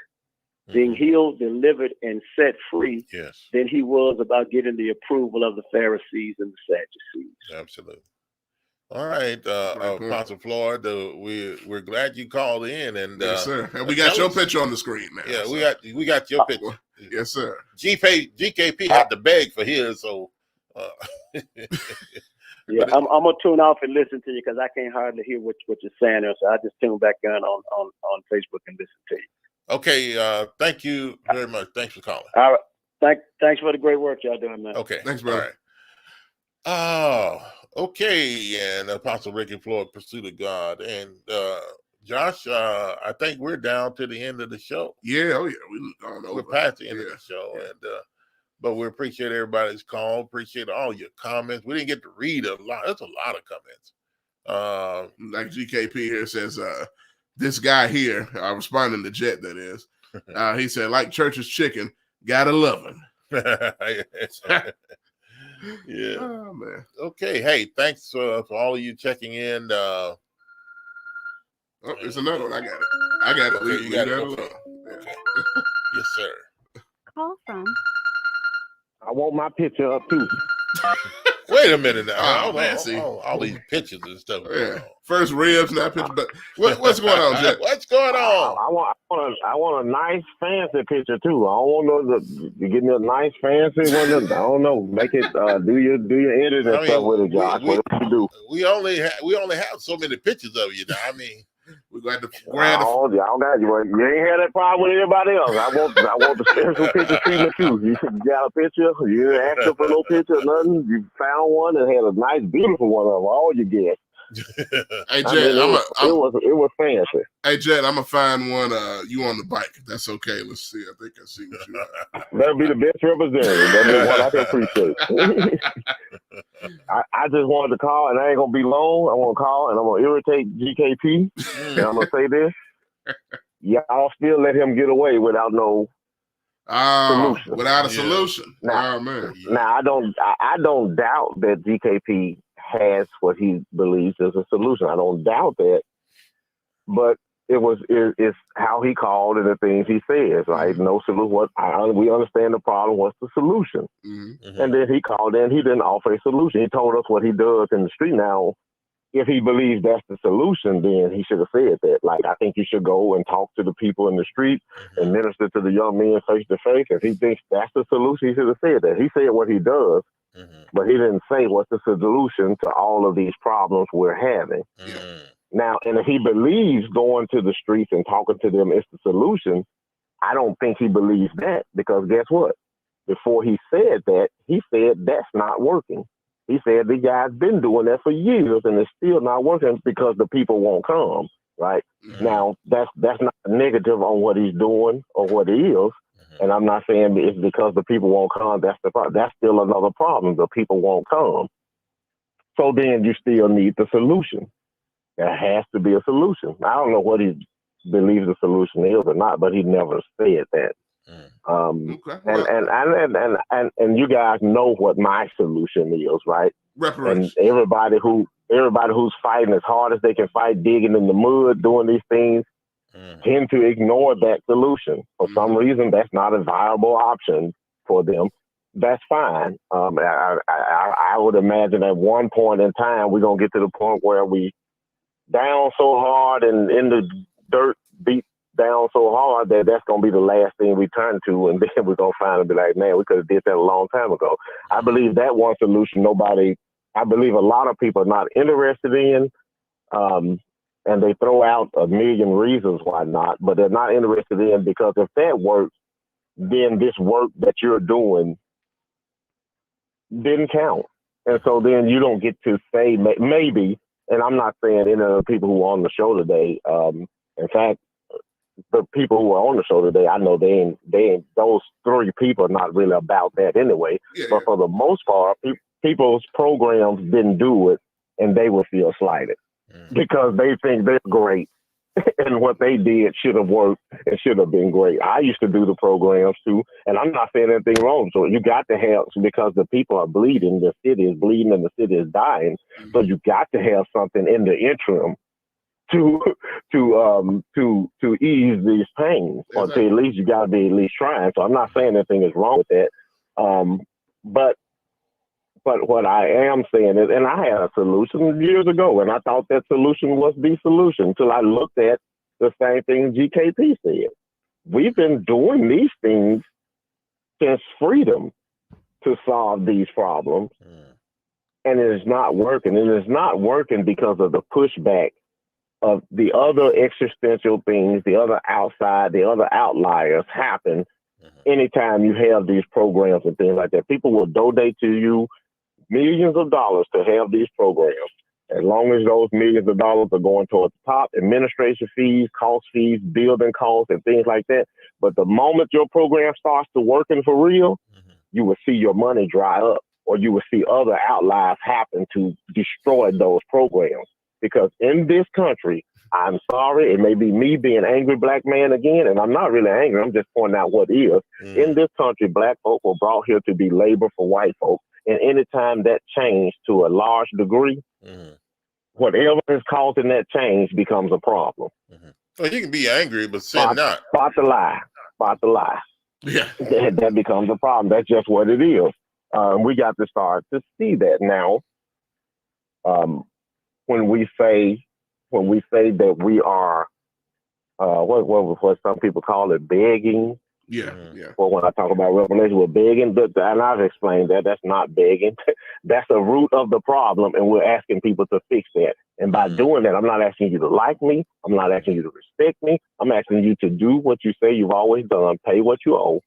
being healed, delivered, and set free than he was about getting the approval of the Pharisees and the Sadducees.
Absolutely. All right, Apostle Floyd, we're glad you called in, and
yes, sir. And we got your picture on the screen now.
Yeah,
so.
we got your picture.
Yes, sir.
GKP had to beg for his, so.
Yeah, I'm gonna tune off and listen to you because I can't hardly hear what you're saying there. So I just tune back in on Facebook and listen to you.
Okay, thank you very much. Thanks for calling.
All right, thanks for the great work y'all doing, man.
Okay,
thanks, brother.
All right. Okay, and Apostle Ricky Floyd, Pursuit of God, and Josh, I think we're down to the end of the show.
Yeah,
we're past the end of the show, and but we appreciate everybody's call. Appreciate all your comments. We didn't get to read a lot. That's a lot of comments.
Like GKP here says, this guy here, responding to Jet, that is, he said, like church's chicken, gotta love him.
Yeah.
Oh, man.
Okay. Hey, thanks for all of you checking in.
Oh, there's another one. I got it.
Okay, you got it. Okay.
Okay.
Yes, sir.
Call from.
I want my picture up too.
Wait a minute now.
Oh, man, see.
All these pictures and stuff.
Yeah. First ribs, now picture. But what's going on, Jet?
What's going on?
I want a nice fancy picture too. I don't want to give me a nice fancy one. I don't know. Make it do your edit and stuff with it, Josh. What do you do?
We only have so many pictures of you now. I mean,
we're going to
y'all got you. You ain't had that problem with anybody else. I want the special picture treatment too. You got a picture. You didn't ask for no picture or nothing. You found one and had a nice, beautiful one of them. All you get.
Hey, Jet,
it was fancy.
Hey, Jet, I'm gonna find one. You on the bike? That's okay. Let's see. I think I see what you got.
That'll be the best representative. That's the one I can appreciate. I just wanted to call, and I ain't gonna be long. I want to call, and I'm gonna irritate GKP, and I'm gonna say this: y'all still let him get away without no solution.
Without a solution.
Now,
oh man.
Now I don't doubt that GKP has what he believes is a solution. I don't doubt that, but it's how he called and the things he says, right? No solution. We understand the problem. What's the solution?
Mm-hmm.
And then he called in. He didn't offer a solution. He told us what he does in the street. Now, if he believes that's the solution, then he should have said that. Like, I think you should go and talk to the people in the street and minister to the young men face to face. If he thinks that's the solution, he should have said that. He said what he does. But he didn't say what's the solution to all of these problems we're having. Now, and if he believes going to the streets and talking to them is the solution, I don't think he believes that, because guess what? Before he said that, he said that's not working. He said the guy's been doing that for years and it's still not working because the people won't come, right? Now, that's not negative on what he's doing or what he is. And I'm not saying it's because the people won't come. That's the problem. That's still another problem. The people won't come. So then you still need the solution. There has to be a solution. I don't know what he believes the solution is or not, but he never said that. And you guys know what my solution is, right?
Reparations.
And everybody who's fighting as hard as they can fight, digging in the mud, doing these things, tend to ignore that solution. For some reason, that's not a viable option for them. That's fine. I would imagine at one point in time, we're going to get to the point where we down so hard and in the dirt, beat
down so hard that that's going to be the last thing we turn to, and then we're going to finally be like, man, we could have did that a long time ago. I believe that one solution I believe a lot of people are not interested in, and they throw out a million reasons why not, but they're not interested in because if that works, then this work that you're doing didn't count. And so then you don't get to say maybe, and I'm not saying any of the people who are on the show today, in fact, the people who are on the show today, I know they ain't those three people are not really about that anyway. Yeah. But for the most part, people's programs didn't do it, and they will feel slighted because they think they're great, and what they did should have worked and should have been great. I used to do the programs too, and I'm not saying anything wrong. So you got to have, because the people are bleeding, the city is bleeding, and the city is dying. So you got to have something in the interim to ease these pains, or to at least you got to be at least trying. So I'm not saying anything is wrong with that, but what I am saying is, and I had a solution years ago, and I thought that solution was the solution until I looked at the same thing GKP said. We've been doing these things since freedom to solve these problems, and it is not working. And it's not working because of the pushback of the other existential things, the other outside, the other outliers happen anytime you have these programs and things like that. People will donate to you millions of dollars to have these programs. As long as those millions of dollars are going towards the top, administration fees, cost fees, building costs, and things like that. But the moment your program starts to working for real, you will see your money dry up, or you will see other outliers happen to destroy those programs. Because in this country, I'm sorry, it may be me being angry black man again, and I'm not really angry, I'm just pointing out what is. In this country, black folk were brought here to be labor for white folk. And anytime that changed to a large degree, whatever is causing that change becomes a problem.
Well, you can be angry, but sin not.
Spot the lie.
Yeah.
That becomes a problem. That's just what it is. We got to start to see that now. When we say that we are, what some people call it, begging.
Yeah.
Well, when I talk about revelation, we're begging, and I've explained that that's not begging. That's the root of the problem, and we're asking people to fix that. And by doing that, I'm not asking you to like me. I'm not asking you to respect me. I'm asking you to do what you say you've always done. Pay what you owe.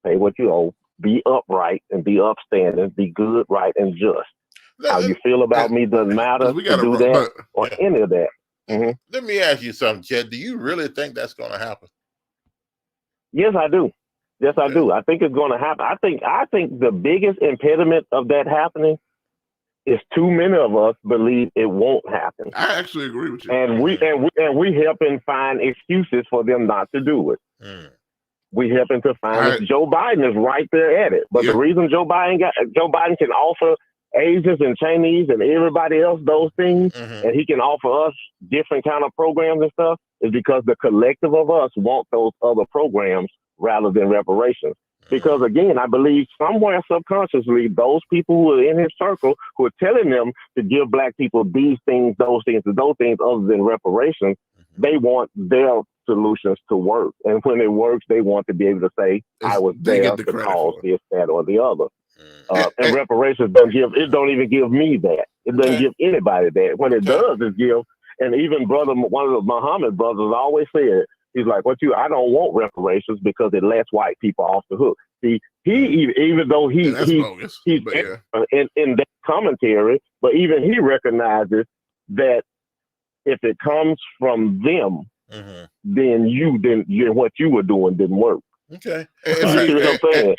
Pay what you owe. Be upright and be upstanding. Be good, right, and just. How you feel about me doesn't matter to do that or any of that.
Let me ask you something, Chet. Do you really think that's going to happen?
Yes, I do. Yes, I do. I think it's going to happen. I think the biggest impediment of that happening is too many of us believe it won't happen.
I actually agree with you.
And we helping find excuses for them not to do it. We helping to find Joe Biden is right there at it. But the reason Joe Biden can offer Asians and Chinese and everybody else those things, and he can offer us different kind of programs and stuff, is because the collective of us want those other programs rather than reparations. Because again, I believe somewhere subconsciously, those people who are in his circle who are telling them to give black people these things, those things, and those things other than reparations, they want their solutions to work. And when it works, they want to be able to say, I was there to cause this, that, or the other. And reparations don't even give me that. It doesn't give anybody that. What it does is give, and even one of the Muhammad brothers always said, he's like, I don't want reparations because it lets white people off the hook. See, even though he's in that commentary, but even he recognizes that if it comes from them, then what you were doing didn't work.
Okay.
And real quick,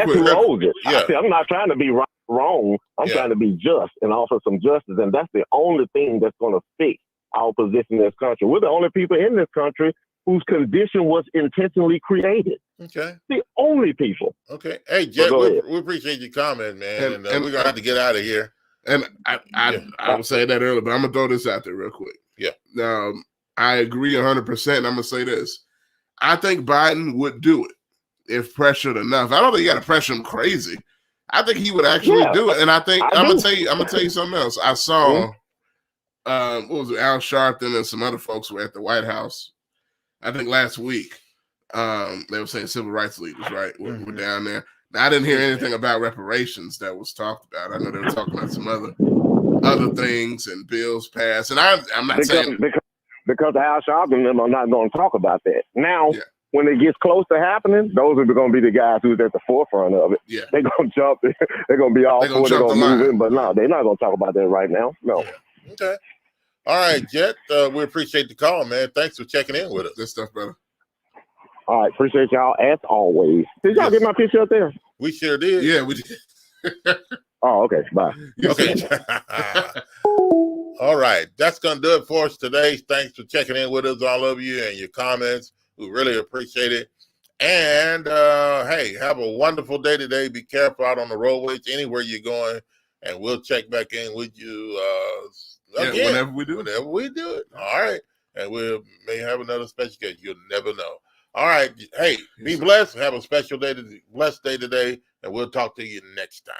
who owes it. I'm not trying to be wrong. I'm trying to be just and offer some justice. And that's the only thing that's going to fix our position in this country. We're the only people in this country whose condition was intentionally created.
Okay.
The only people.
Okay. Hey, Jet, we appreciate your comment, man. And we're going to have to get out of here.
And I was saying that earlier, but I'm going to throw this out there real quick.
Yeah.
I agree 100%. And I'm going to say this. I think Biden would do it if pressured enough. I don't think you got to pressure him crazy. I think he would actually do it. And I think I'm gonna tell you something else. I saw what was it, Al Sharpton and some other folks were at the White House, I think last week, they were saying civil rights leaders, right? We're down there. Now, I didn't hear anything about reparations that was talked about. I know they were talking about some other things and bills passed. And I'm not saying
because Al Sharpton and them are not going to talk about that. Now, when it gets close to happening, those are going to be the guys who's at the forefront of it.
Yeah.
They're going to jump. They're going to be all for it. They're going to move in. But no, they're not going to talk about that right now. No.
Yeah.
Okay. All right, Jet. We appreciate the call, man. Thanks for checking in with us.
Good stuff, brother.
All right. Appreciate y'all as always. Did y'all get my picture up there?
We sure did.
Yeah, we did.
Oh, okay. Bye.
Okay. All right. That's going to do it for us today. Thanks for checking in with us, all of you, and your comments. We really appreciate it. And, hey, have a wonderful day today. Be careful out on the roadways, anywhere you're going, and we'll check back in with you again.
Whenever we do
it. All right. And we may have another special guest. You'll never know. All right. Hey, be blessed. Have a special day, blessed day today, and we'll talk to you next time.